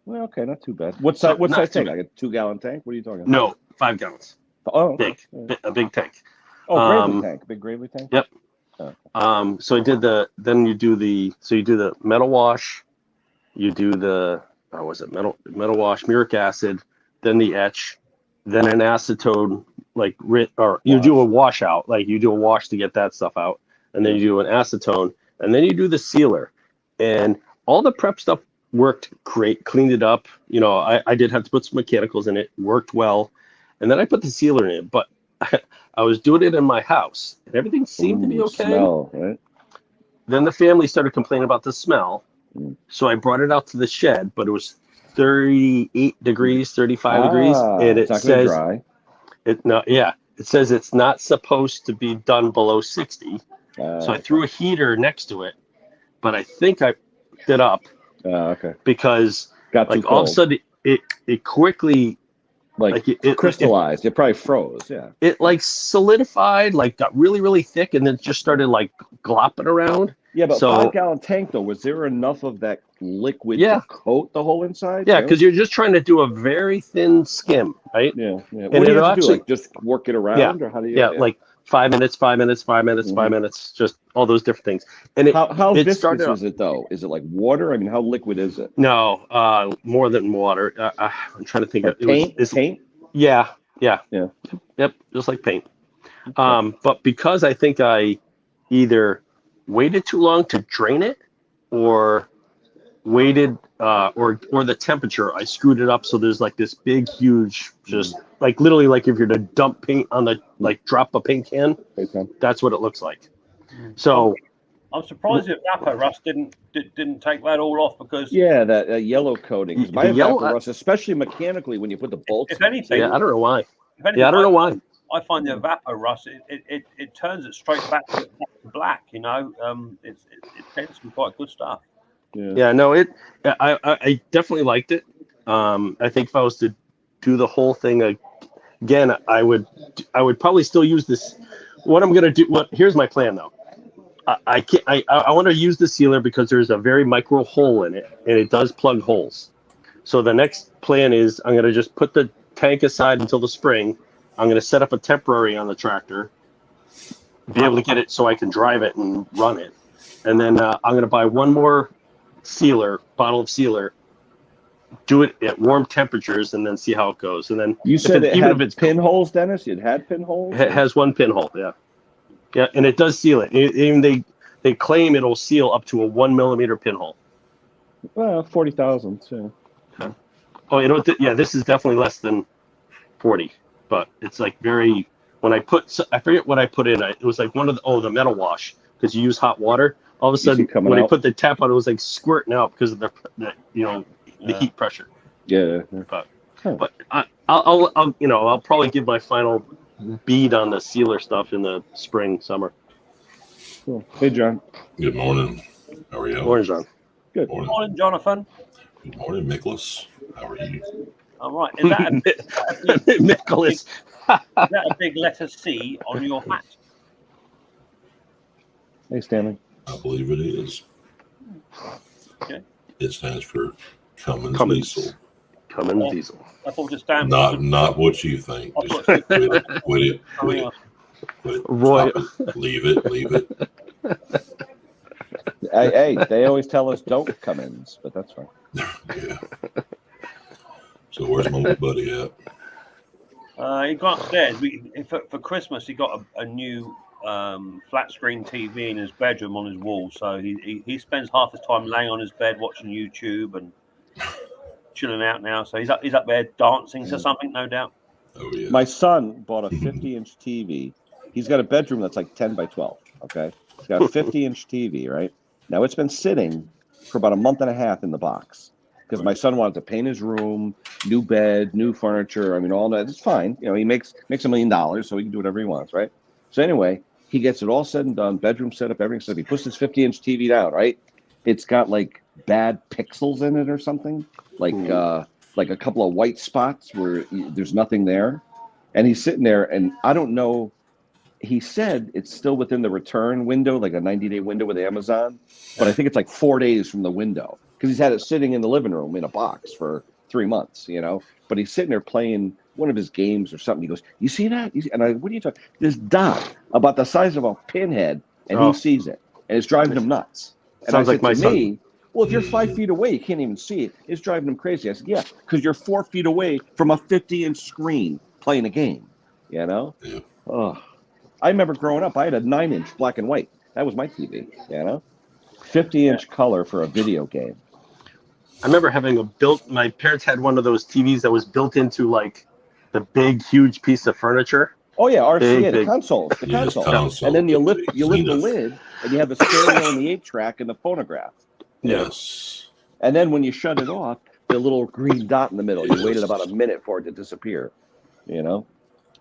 Well, okay, not too bad. What's size tank? Like a 2-gallon tank? What are you talking about? No, 5 gallons. Oh, big, a big tank. Oh, gravy tank, big gravy tank. Yep. Oh. So I did then you do the metal wash, you do the metal wash, muric acid, then the etch, then an acetone, you do a washout, like you do a wash to get that stuff out, and then you do an acetone, and then you do the sealer, and all the prep stuff worked great, cleaned it up. I did have to put some mechanicals in it, worked well, and then I put the sealer in it, but I was doing it in my house, and everything seemed to be okay. Smell, right? Then the family started complaining about the smell, so I brought it out to the shed, but it was 38 degrees, 35 degrees, and it says dry. It says it's not supposed to be done below 60. So I threw a heater next to it, but I think I it up. Okay. Because got too like all of a sudden it quickly it crystallized. It probably froze. Yeah. It like solidified, like got really, really thick, and then just started like glopping around. Yeah, but 5-gallon tank though, was there enough of that liquid to coat the whole inside? Yeah, because you're just trying to do a very thin skim, right? Yeah. What do you have to do? Like just work it around, or how do you? Yeah, like 5 minutes, 5 minutes, 5 minutes, 5 minutes, just all those different things. And how viscous is it though? Is it like water? I mean, how liquid is it? No, more than water. I'm trying to think of paint. Paint. Yeah. Yep, just like paint. But because I think I either waited too long to drain it, or waited, or the temperature, I screwed it up so there's like this big, huge, just like literally like if you're to dump paint on the drop a paint can, that's what it looks like. So I'm surprised that Vapor Rust didn't take that all off, because that yellow coating. My Vapor Rust, especially mechanically, when you put the bolts. If anything, I don't know why. I don't know why. I find the Vapor Rust it turns it straight back to black. It tends to be quite good stuff. Yeah, no, I definitely liked it. I think if I was to do the whole thing again, I would probably still use this. What I'm gonna do? Here's my plan though. I want to use the sealer because there's a very micro hole in it, and it does plug holes. So the next plan is I'm gonna just put the tank aside until the spring. I'm gonna set up a temporary on the tractor, be able to get it so I can drive it and run it, and then I'm gonna buy one more bottle of sealer, do it at warm temperatures, and then see how it goes. And then you said even if it's pinholes, Dennis, it had pinholes. It has one pinhole, yeah, and it does seal it. Even they claim it'll seal up to a 1 millimeter pinhole. Well, 40,000. So. Oh, this is definitely less than 40, but it's like very. When I forget what I put in. It was like one of the metal wash, because you use hot water. All of a sudden, when I put the tap on, it was like squirting out because of the heat pressure. Yeah. But I'll probably give my final bead on the sealer stuff in the spring, summer. Cool. Hey, John. Good morning. How are you? Morning, John. Good morning, Jonathan. Good morning, Nicholas. How are you? All right. Is that Nicholas? Is that a big letter C on your hat? Hey, Stanley. I believe it is. Okay. It stands for Cummins Diesel. Cummins Diesel. I thought it stands not what you think. Just quit it. Roy. Leave it. Hey, they always tell us don't Cummins, but that's fine. Yeah. So where's my little buddy at? He got upstairs. For Christmas, he got a new flat screen TV in his bedroom on his wall. So he spends half his time laying on his bed watching YouTube and chilling out now. So he's up there dancing to something, no doubt. Oh yeah. My son bought a 50-inch TV. He's got a bedroom that's like 10 by 12. Okay, he's got a 50-inch TV. Right now, it's been sitting for about a month and a half in the box because my son wanted to paint his room, new bed, new furniture. I mean, all that. It's fine. He makes $1 million, so he can do whatever he wants, right? So anyway, he gets it all said and done, bedroom set up, everything set up. He puts his 50-inch TV down, right? It's got like bad pixels in it or something, like a couple of white spots where there's nothing there. And he's sitting there, and I don't know. He said it's still within the return window, like a 90-day window with Amazon, but I think it's like 4 days from the window because he's had it sitting in the living room in a box for 3 months, But he's sitting there playing one of his games or something. He goes, "You see that?" And I, "What are you talking?" This dot about the size of a pinhead, and he sees it, and it's driving him nuts. And Sounds I like said my to son. me, "Well, if you're 5 feet away, you can't even see it. It's driving him crazy." I said, "Yeah, because you're 4 feet away from a 50-inch screen playing a game. You know?" Yeah. Oh, I remember growing up. I had a 9-inch black and white. That was my TV. You know, 50-inch color for a video game. I remember having my parents had one of those TVs that was built into like the big, huge piece of furniture. Oh yeah, RCA, the Big. consoles, Yes, console. and then you lift the Zenith. lid, and you have the stereo and the 8-track and the phonograph. Yes. And then when you shut it off, the little green dot in the middle. You waited about a minute for it to disappear. You know,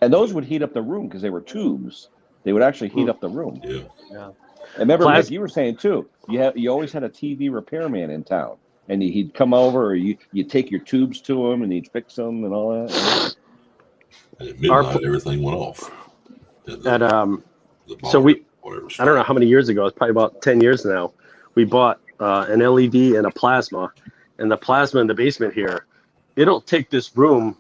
and those would heat up the room because they were tubes. They would actually heat up the room. Yeah. And remember, Nick, you were saying too. You always had a TV repairman in town, and he'd come over, or you take your tubes to him, and he'd fix them and all that. And at midnight, everything went off. So I don't know how many years ago. It's probably about 10 years now. We bought an LED and a plasma, and the plasma in the basement here. It'll take this room.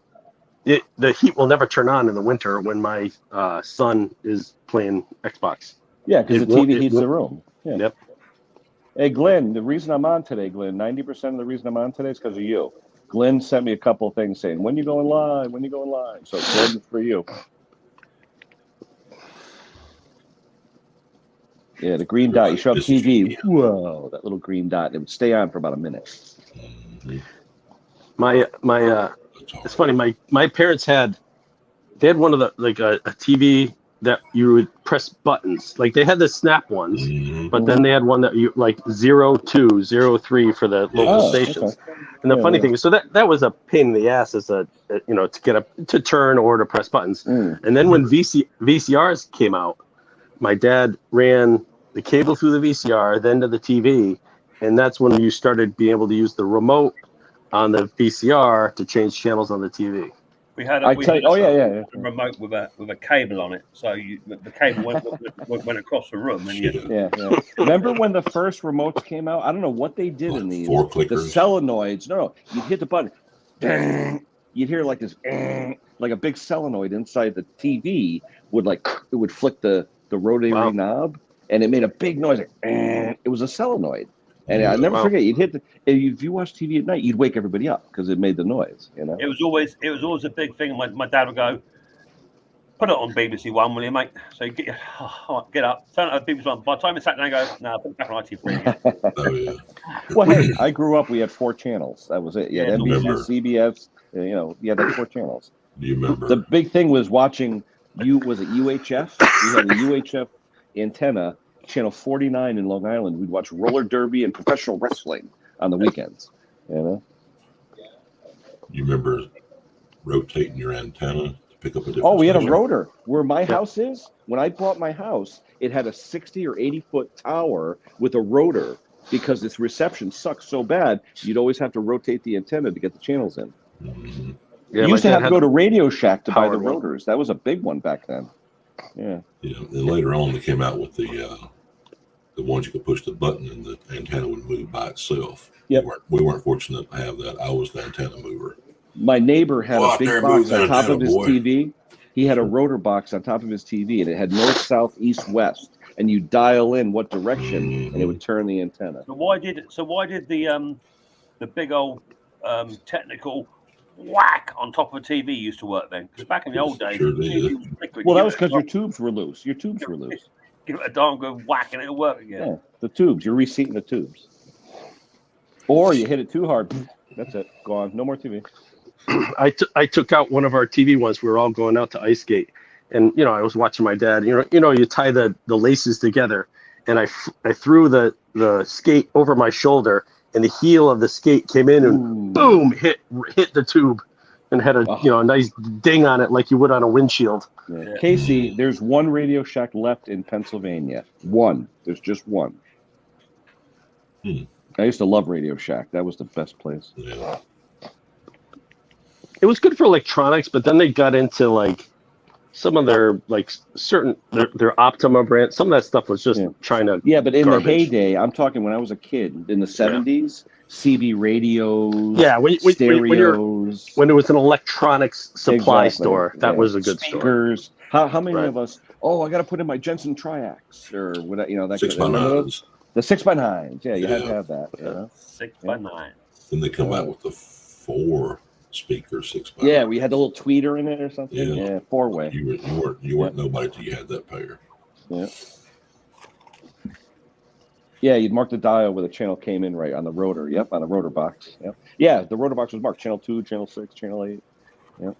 The heat will never turn on in the winter when my son is playing Xbox. Yeah, because the TV heats the room. Yeah. Yep. Hey, Glenn, the reason I'm on today, Glenn, 90% of the reason I'm on today is because of you. Glenn sent me a couple of things saying, when you going live, when you going live. So, Glenn, for you. Yeah, the green dot. You show up TV. Whoa, that little green dot. It would stay on for about a minute. It's funny. My parents had one of the a TV that you would press buttons. Like they had the snap ones, but then they had one that you like 02, 03 for the local stations. Okay. And the funny thing is, so that was a pain in the ass as to get to turn or to press buttons. And then when VCRs came out, my dad ran the cable through the VCR, then to the TV, and that's when you started being able to use the remote on the VCR to change channels on the TV. We had a remote with a cable on it, so the cable went across the room. And Remember when the first remotes came out? I don't know what they did in these. 4 clickers. The solenoids. No, you'd hit the button. You'd hear like this, like a big solenoid inside the TV would flick the rotary knob, and it made a big noise. It was a solenoid. And I never forget. If you watch TV at night, you'd wake everybody up because it made the noise. You know. It was always a big thing. My dad would go, "Put it on BBC One, will you, mate?" So get up, turn it on BBC One. By the time it's sat down, go, "No, put it back on ITV." Oh yeah. Well, hey, I grew up. We had 4 channels. That was it. You had NBC, CBS. You had 4 channels. Do you remember? The big thing was watching. Was it UHF? We had a UHF antenna. Channel 49 in Long Island. We'd watch roller derby and professional wrestling on the weekends. You know. You remember rotating your antenna to pick up a different? Oh, we had a rotor. Where my house is, when I bought my house, it had a 60 or 80-foot tower with a rotor because its reception sucked so bad. You'd always have to rotate the antenna to get the channels in. Mm-hmm. Yeah, you used to have to go to Radio Shack to buy the rotors. That was a big one back then. Yeah. Yeah. And later on, they came out with the ones you could push the button and the antenna would move by itself. Yep. We weren't fortunate to have that. I was the antenna mover. My neighbor had a big box on top of his TV. He had a rotor box on top of his TV, and it had north, south, east, west. And you dial in what direction, and it would turn the antenna. So why did the big old technical whack on top of a TV used to work then? Because back in the old days, well, that was because your tubes were loose. Your tubes were loose. Give it a darn good whack and it'll work again. Yeah, the tubes. You're reseating the tubes. Or you hit it too hard. That's it. Gone. No more TV. I took out one of our TV ones. We were all going out to ice skate, and I was watching my dad. You tie the laces together, and I threw the skate over my shoulder, and the heel of the skate came in and boom hit the tube, and had a nice ding on it like you would on a windshield. Yeah. KSE, there's one Radio Shack left in Pennsylvania. One. There's just one. I used to love Radio Shack. That was the best place. Yeah. It was good for electronics, but then they got into like some of their like certain their Optima brand, some of that stuff was just trying to but in garbage. the heyday, I'm talking when I was a kid in the 70s, CB radios, stereos. When it was an electronics supply store, that was a good speakers. Store. How many of us? Oh, I got to put in my Jensen Triax or what? That 6x9s. The 6x9s. Yeah, you had to have that. Yeah. You know? 6x9. Then they come out with the 4 speaker 6x9. Yeah, we had the little tweeter in it or something. Yeah, 4-way. You weren't nobody till you had that pair. Yeah. Yeah, you'd mark the dial where the channel came in right on the rotor. Yep, on the rotor box. Yep. Yeah, the rotor box was marked channel 2, channel 6, channel 8. Yep.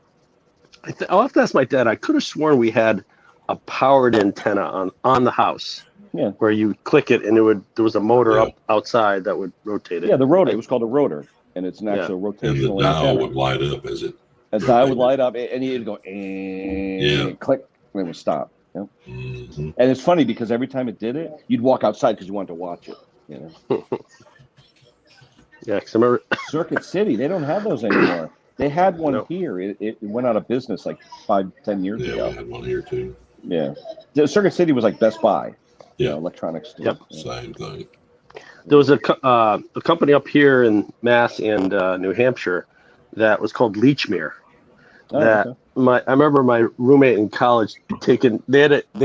I'll have to ask my dad. I could have sworn we had a powered antenna on the house. Yeah. Where you click it and there was a motor up outside that would rotate it. Yeah, the rotor. It was called a rotor, and it's an actual rotational and the dial antenna. would light up as it. The dial would light up, and you'd go, and click, and it would stop. Yep. Mm-hmm. And it's funny because every time it did it, you'd walk outside because you wanted to watch it. You know. Yeah, because I remember Circuit City. They don't have those anymore. They had one here. It went out of business like 5-10 years ago. Yeah, we had one here too. Yeah, the Circuit City was like Best Buy. Yeah, electronics store. Yep, same thing. There was a company up here in Mass and New Hampshire that was called Leechmere. I remember my roommate in college they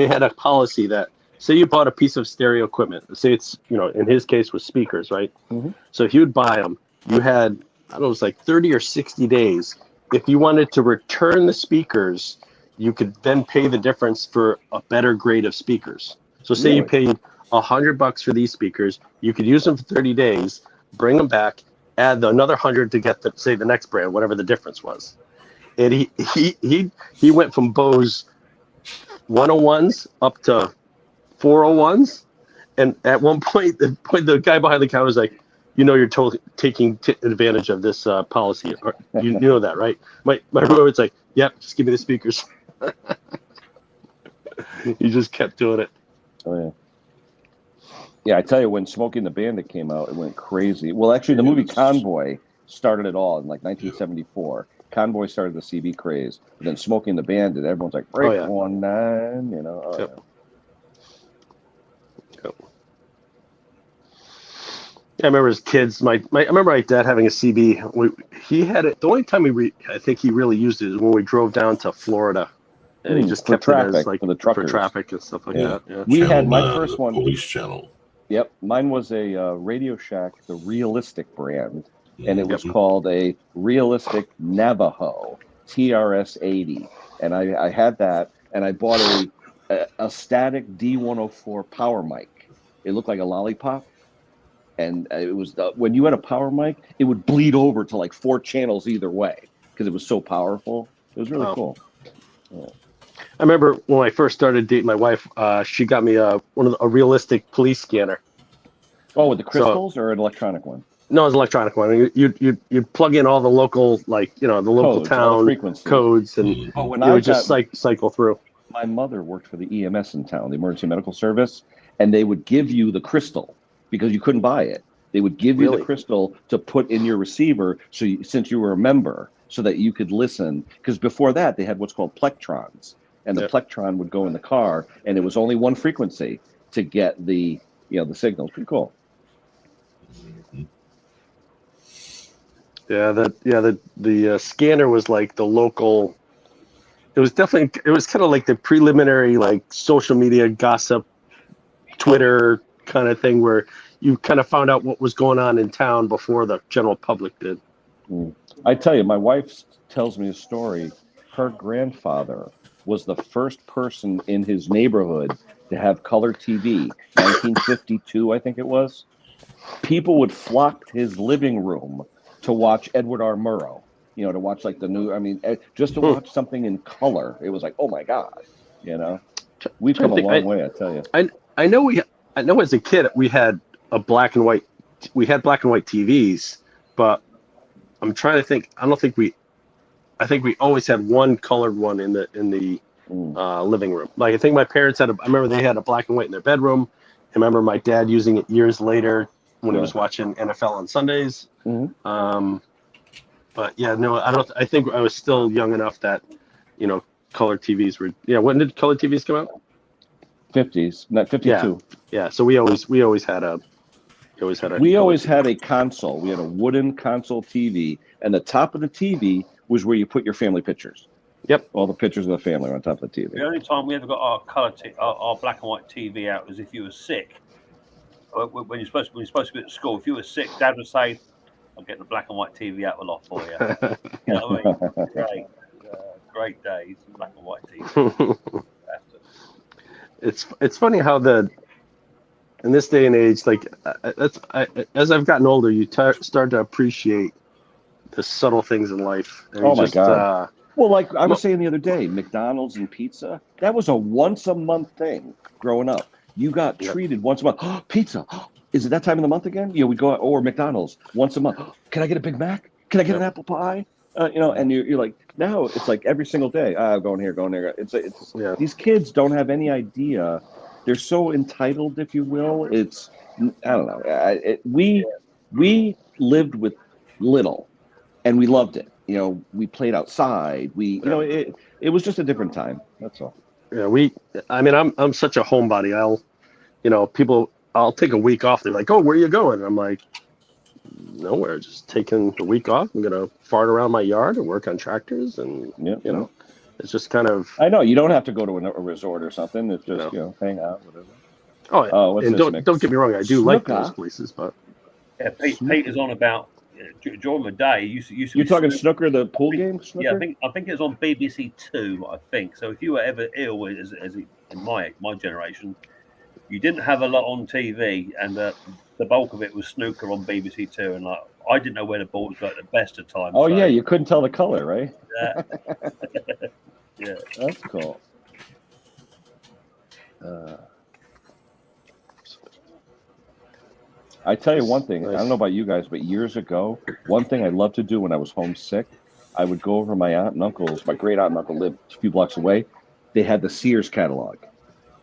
had a policy that say you bought a piece of stereo equipment, say it's in his case was speakers, right? Mm-hmm. So if you'd buy them, you had I don't know, it was like 30 or 60 days. If you wanted to return the speakers, you could then pay the difference for a better grade of speakers. So say you paid $100 for these speakers, you could use them for 30 days, bring them back, add another 100 to get the next brand, whatever the difference was. And he went from Bose 101s up to 401s, and at one point the guy behind the counter was like, you're totally taking advantage of this policy. Or, you know that, right? My roommate's like, yep, just give me the speakers. He just kept doing it. Oh yeah. Yeah, I tell you, when Smokey and the Bandit came out, it went crazy. Well, actually, the movie Convoy started it all in like 1974. Convoy started the CB craze. But then Smokey and the Bandit, everyone's like, break 19, Yep. Yep. Yeah, I remember as kids, I remember my dad having a CB. He had it. The only time I think he really used it is when we drove down to Florida. And he just kept traffic, it as like for traffic and stuff like that. Yeah. We had my first one. Police channel. Yep, mine was a Radio Shack, the Realistic brand, and it was called a Realistic Navajo TRS-80, and I had that, and I bought a static D104 power mic. It looked like a lollipop, and it was when you had a power mic, it would bleed over to like 4 channels either way because it was so powerful. It was really cool. Yeah. I remember when I first started dating my wife, she got me a Realistic police scanner. Oh, with the crystals or an electronic one? No, it's an electronic one. You plug in all the local, the local town codes, and you would just cycle through. My mother worked for the EMS in town, the Emergency Medical Service, and they would give you the crystal because you couldn't buy it. They would give you the crystal to put in your receiver, since you were a member, so that you could listen. Because before that, they had what's called plectrons. And the plectron would go in the car, and it was only one frequency to get the signals. Pretty cool. Yeah, the scanner was like the local. It was kind of like the preliminary like social media gossip, Twitter kind of thing where you kind of found out what was going on in town before the general public did. I tell you, my wife tells me a story. Her grandfather was the first person in his neighborhood to have color TV, 1952, I think it was. People would flock to his living room to watch Edward R. Murrow, to watch like the new, just to watch something in color. It was like, oh my God, we've come a long way, I tell you. I know as a kid, we had black and white TVs, but I'm trying to think, I think we always had one colored one in the living room. Like I think my parents I remember they had a black and white in their bedroom. I remember my dad using it years later when he was watching NFL on Sundays. Mm-hmm. But yeah, no, I think I was still young enough that, color TVs were. Yeah, when did color TVs come out? 50s, not 52. Yeah. So we always had a. We always had a console. We had a wooden console TV, and the top of the TV was where you put your family pictures. Yep. All the pictures of the family were on top of the TV. The only time we ever got our black and white TV out was if you were sick. When you're supposed to be at school, if you were sick, Dad would say, "I'll get the black and white TV out a lot for you." You know what I mean? Great days, black and white TV. It's funny how in this day and age, like as I've gotten older, you start to appreciate the subtle things in life. And oh my God! Well, like I was saying the other day, McDonald's and pizza, that was a once a month thing growing up. You got treated once a month. Oh, pizza. Oh, is it that time of the month again? We go out, or McDonald's once a month. Oh, can I get a Big Mac? Can I get an apple pie? And you're like, now it's like every single day. Going here, going there. It's these kids don't have any idea. They're so entitled, if you will. It's, I don't know. We lived with little, and we loved it. We played outside. It was just a different time. That's all. Yeah, I'm such a homebody. I'll take a week off. They're like, "Oh, where are you going?" And I'm like, "Nowhere. Just taking the week off. I'm gonna fart around my yard and work on tractors, and it's just kind of." I know you don't have to go to a resort or something. It's just hang out, whatever. Oh, and don't get me wrong. I do like those places, but Pete is on about during the day. You're talking snooker, the pool game. Snooker? Yeah, I think it was on BBC Two. I think so. If you were ever ill, as in my generation, you didn't have a lot on TV, and the bulk of it was snooker on BBC Two. And I didn't know where the balls got at the best of times. Oh yeah, you couldn't tell the color, right? Yeah, yeah, that's cool. I tell you one thing, I don't know about you guys, but years ago, one thing I loved to do when I was homesick, I would go over my aunt and uncle's. My great aunt and uncle lived a few blocks away. They had the Sears catalog.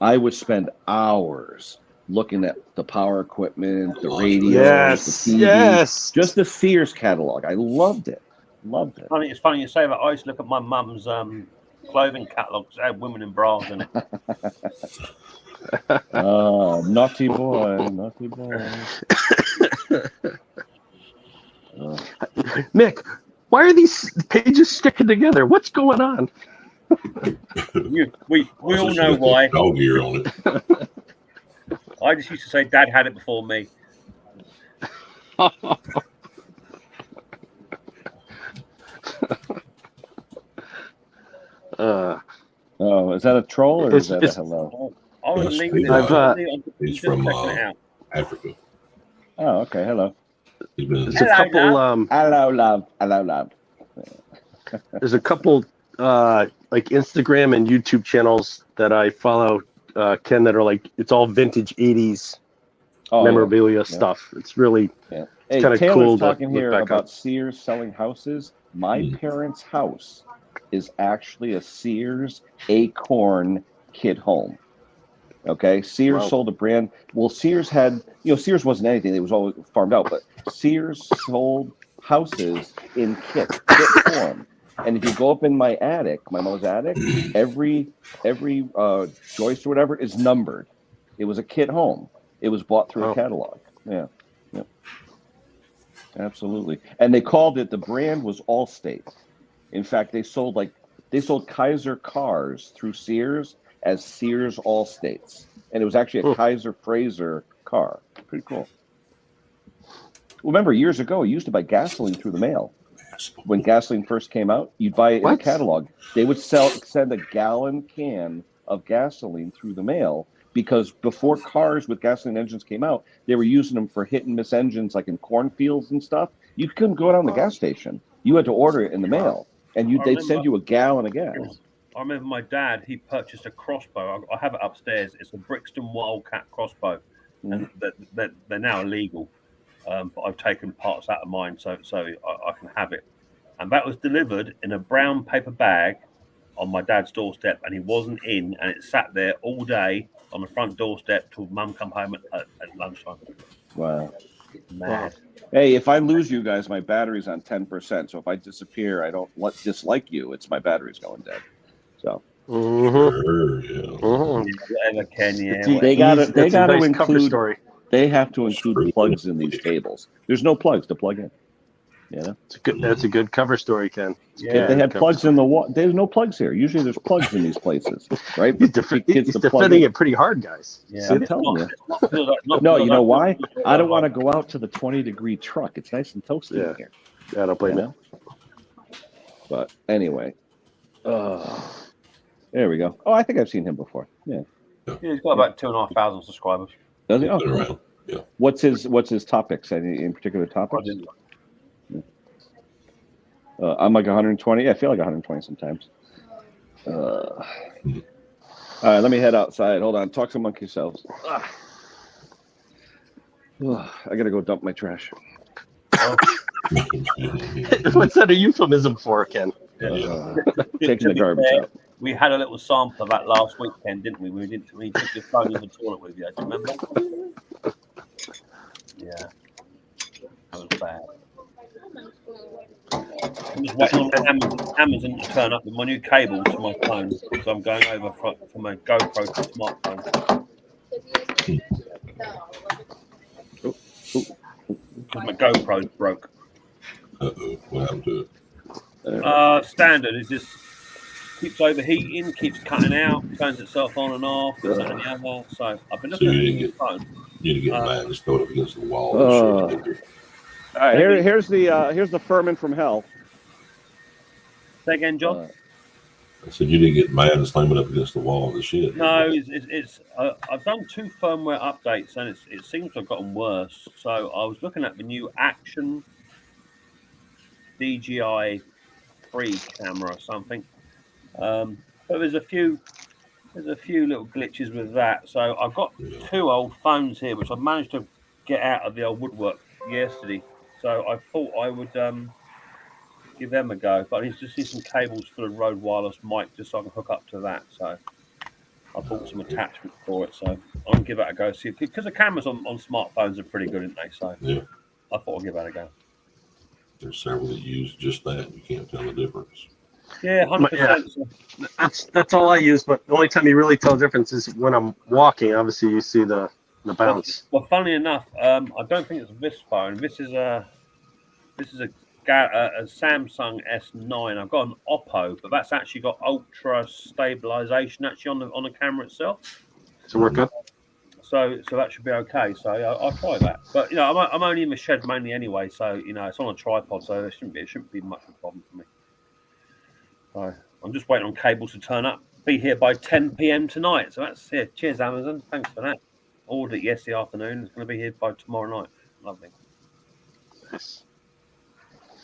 I would spend hours looking at the power equipment, the radios, the TV, just the Sears catalog. I loved it. Loved it. It's funny you say that. I used to look at my mum's clothing catalogs. It had women in bras in it. Oh, naughty boy, naughty boy. Mick, why are these pages sticking together? What's going on? We all know why. Dog ear on it. I just used to say Dad had it before me. Oh, is that a troll or is that a hello? He's from Africa. Oh, okay. Hello. There's a couple. Hello, love. Hello, love. There's a couple like Instagram and YouTube channels that I follow, Ken, that are like, it's all vintage 80s memorabilia stuff. It's really it's kind of cool. Talking here about Sears selling houses. My parents' house is actually a Sears Acorn kid home. Okay, Sears sold a brand. Well, Sears had, Sears wasn't anything. It was all farmed out, but Sears sold houses in kit form. And if you go up in my attic, my mother's attic, every joist or whatever is numbered. It was a kit home. It was bought through a catalog. Yeah. Absolutely. And they called it, the brand was Allstate. In fact, they sold Kaiser cars through Sears as Sears Allstates. And it was actually a Kaiser Fraser car. Pretty cool. Remember, years ago, you used to buy gasoline through the mail. When gasoline first came out, you'd buy it in a catalog. They would send a gallon can of gasoline through the mail, because before cars with gasoline engines came out, they were using them for hit and miss engines, like in cornfields and stuff. You couldn't go down to the gas station. You had to order it in the mail, and they'd send you a gallon of gas. I remember my dad, he purchased a crossbow. I have it upstairs. It's a Brixton Wildcat crossbow, and they're now illegal. But I've taken parts out of mine so I can have it. And that was delivered in a brown paper bag on my dad's doorstep, and he wasn't in, and it sat there all day on the front doorstep till Mum come home at lunchtime. Wow. Mad. Hey, if I lose you guys, my battery's on 10%. So if I disappear, I don't dislike you. It's my battery's going dead. So Sure, yeah. Whatever, Ken. Yeah. They got to nice cover include. story. They have to include Screw plugs in these cables. There's no plugs to plug in. Yeah, That's a good cover story, Ken. Yeah. If they had plugs in the wall, there's no plugs here. Usually there's plugs in these places, right? He's, But he's defending it pretty hard, guys. Yeah. I'm telling you. Not No, good you know enough. why? I don't want to go out to the 20-degree truck. It's nice and toasty in here. Yeah, I don't blame You know? But anyway, there we go. Oh, I think I've seen him before. Yeah. He's got about 2,500 subscribers. Does he? He's Oh, been cool. around. Yeah. What's his topics? Any in particular topics? I'm like 120. Yeah, I feel like 120 sometimes. All right, let me head outside. Hold on. Talk among yourselves. I gotta go dump my trash. What's that a euphemism for, Ken? Taking the garbage out. We had a little sample of that last weekend, didn't we? We took your phone in the toilet with you. Do you remember? Yeah, that was bad. I'm just waiting on Amazon to turn up with my new cable to my phone, so I'm going over from my GoPro to smartphone. Because my GoPro's broke. What happened to it? Standard is just keeps overheating, keeps cutting out, turns itself on and off, this and the other. So I've been looking at the phone. You need to get mad and just throw it up against the wall. All right, here's the Furman from hell. Say again, John. I said you didn't get mad and slam it up against the wall of the shit. No, it's I've done 2 firmware updates and it seems to have gotten worse. So I was looking at the new Action DJI 3 camera or something. But there's a few little glitches with that. So I've got 2 old phones here which I've managed to get out of the old woodwork yesterday. So I thought I would give them a go, but I need to see some cables for the Rode Wireless mic just so I can hook up to that. So I bought some attachments for it. So I'm gonna give that a go. See, because the cameras on smartphones are pretty good, aren't they? So Yeah. I thought I'd give that a go. There's several that use just that. You can't tell the difference. Yeah, 100%. That's all I use. But the only time you really tell the difference is when I'm walking. Obviously, you see the bounce. Well, funnily enough, I don't think it's this phone. This is a Samsung S9. I've got an Oppo, but that's actually got ultra stabilization actually on the camera itself. Does it work good? So that should be okay. So I'll try that. But you know, I'm only in the shed mainly anyway. So you know, it's on a tripod, so it shouldn't be much of a problem for me. So I'm just waiting on cables to turn up. Be here by 10 p.m. tonight. So that's it. Cheers, Amazon. Thanks for that. Ordered it yesterday afternoon. It's going to be here by tomorrow night. Lovely. Yes.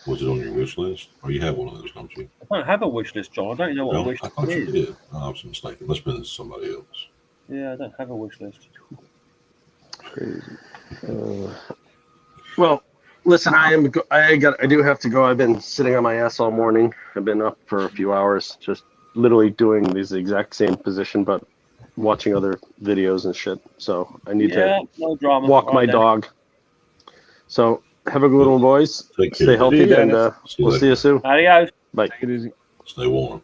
Was it on your wish list? Or you have one of those, don't you? I don't have a wish list, John. I don't know what a wish I list thought you is. did. I was mistaken. It must have been somebody else. Yeah, I don't have a wish list. Crazy. Well, listen, I do have to go. I've been sitting on my ass all morning. I've been up for a few hours, just literally doing this exact same position, but watching other videos and shit. So I need to no drama. walk my dog. So have a good one, boys. Take care. Stay healthy, and we'll see you soon. Adios. Bye. Take it easy. Stay warm.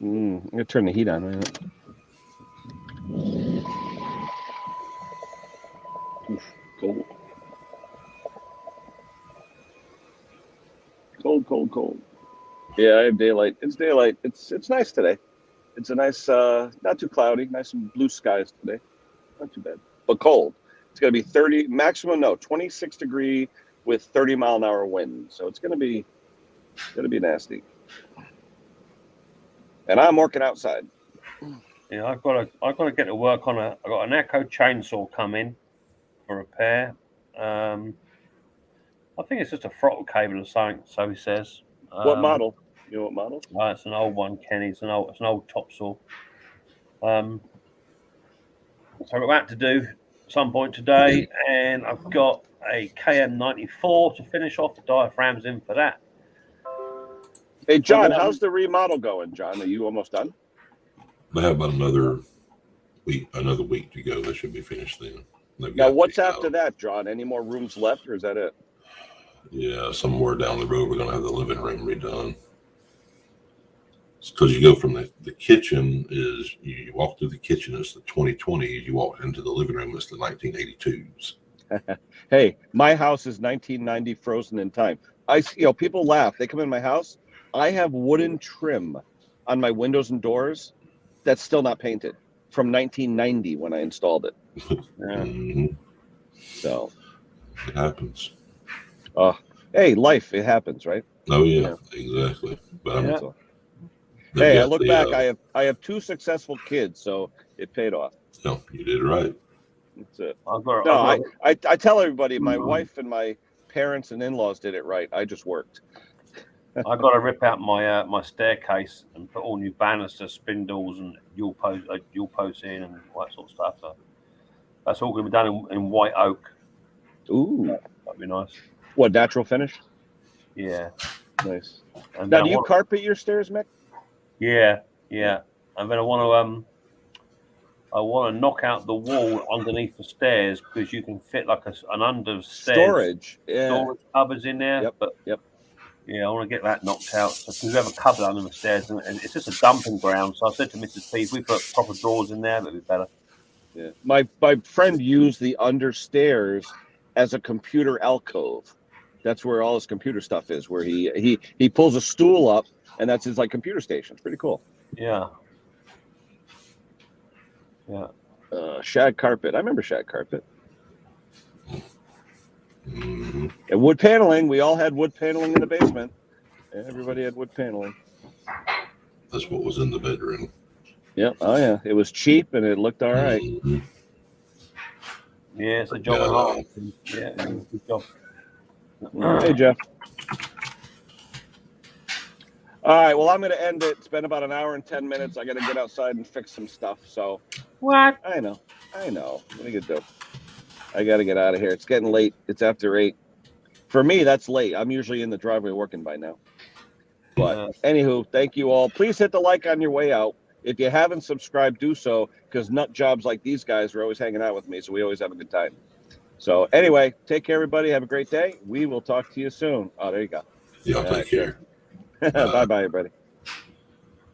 I'm gonna turn the heat on. Right? Oof, cold. Cold. Yeah, I have daylight. It's daylight. It's nice today. It's a nice, not too cloudy, nice and blue skies today. Not too bad, but cold. It's gonna be 26 degree with 30-mile-an-hour wind. So it's gonna be nasty. And I'm working outside. Yeah, I've got to get to work on I've got an Echo chainsaw coming for repair. I think it's just a throttle cable or something. So he says. What model? You know what model? It's an old one, Kenny. It's an old top saw. So I've got that to do at some point today, and I've got a KM94 to finish off. The diaphragms in for that. Hey, John, how's the remodel going, John? Are you almost done? They have about another week to go. They should be finished then. Now, what's after that, John? Any more rooms left, or is that it? Yeah, somewhere down the road, we're going to have the living room redone. because you go from the kitchen is you walk through the kitchen, it's the 2020s. You walk into the living room, it's the 1982s. Hey, my house is 1990 frozen in time. People laugh. They come in my house. I have wooden trim on my windows and doors that's still not painted from 1990 when I installed it. Mm-hmm. So it happens. Hey, life, it happens, right? Oh yeah. Exactly. But hey, I look back. I have 2 successful kids, so it paid off. No, you did it right. That's it. I tell everybody my wife and my parents and in-laws did it right. I just worked. I've got to rip out my my staircase and put all new banister spindles and dual posts in and all that sort of stuff. So that's all going to be done in white oak. Ooh, that'd be nice. What, natural finish? Yeah, nice. And now, do you carpet your stairs, Mick? Yeah. And then I want to knock out the wall underneath the stairs because you can fit like an under stairs storage cupboards in there. Yep. Yeah, I want to get that knocked out. So because we have a cupboard under the stairs and it's just a dumping ground. So I said to Mrs. P, if we put proper drawers in there, that'd be better. Yeah. My friend used the understairs as a computer alcove. That's where all his computer stuff is, where he pulls a stool up and that's his computer station. It's pretty cool. Yeah. Shag carpet. I remember shag carpet. Mm-hmm. And wood paneling. We all had wood paneling in the basement. Everybody had wood paneling. That's what was in the bedroom. Yeah. Oh yeah. It was cheap and it looked all right. Mm-hmm. Yeah, it's a job. Yeah, good job. Hey, Jeff. All right. Well, I'm going to end it. It's been about an hour and 10 minutes. I got to get outside and fix some stuff. So. What? I know. What are you going to do? I got to get out of here. It's getting late. It's after 8. For me, that's late. I'm usually in the driveway working by now. But anywho, thank you all. Please hit the like on your way out. If you haven't subscribed, do so, because nut jobs like these guys are always hanging out with me, so we always have a good time. So anyway, take care, everybody. Have a great day. We will talk to you soon. Oh, there you go. Y'all take care. Bye-bye, everybody.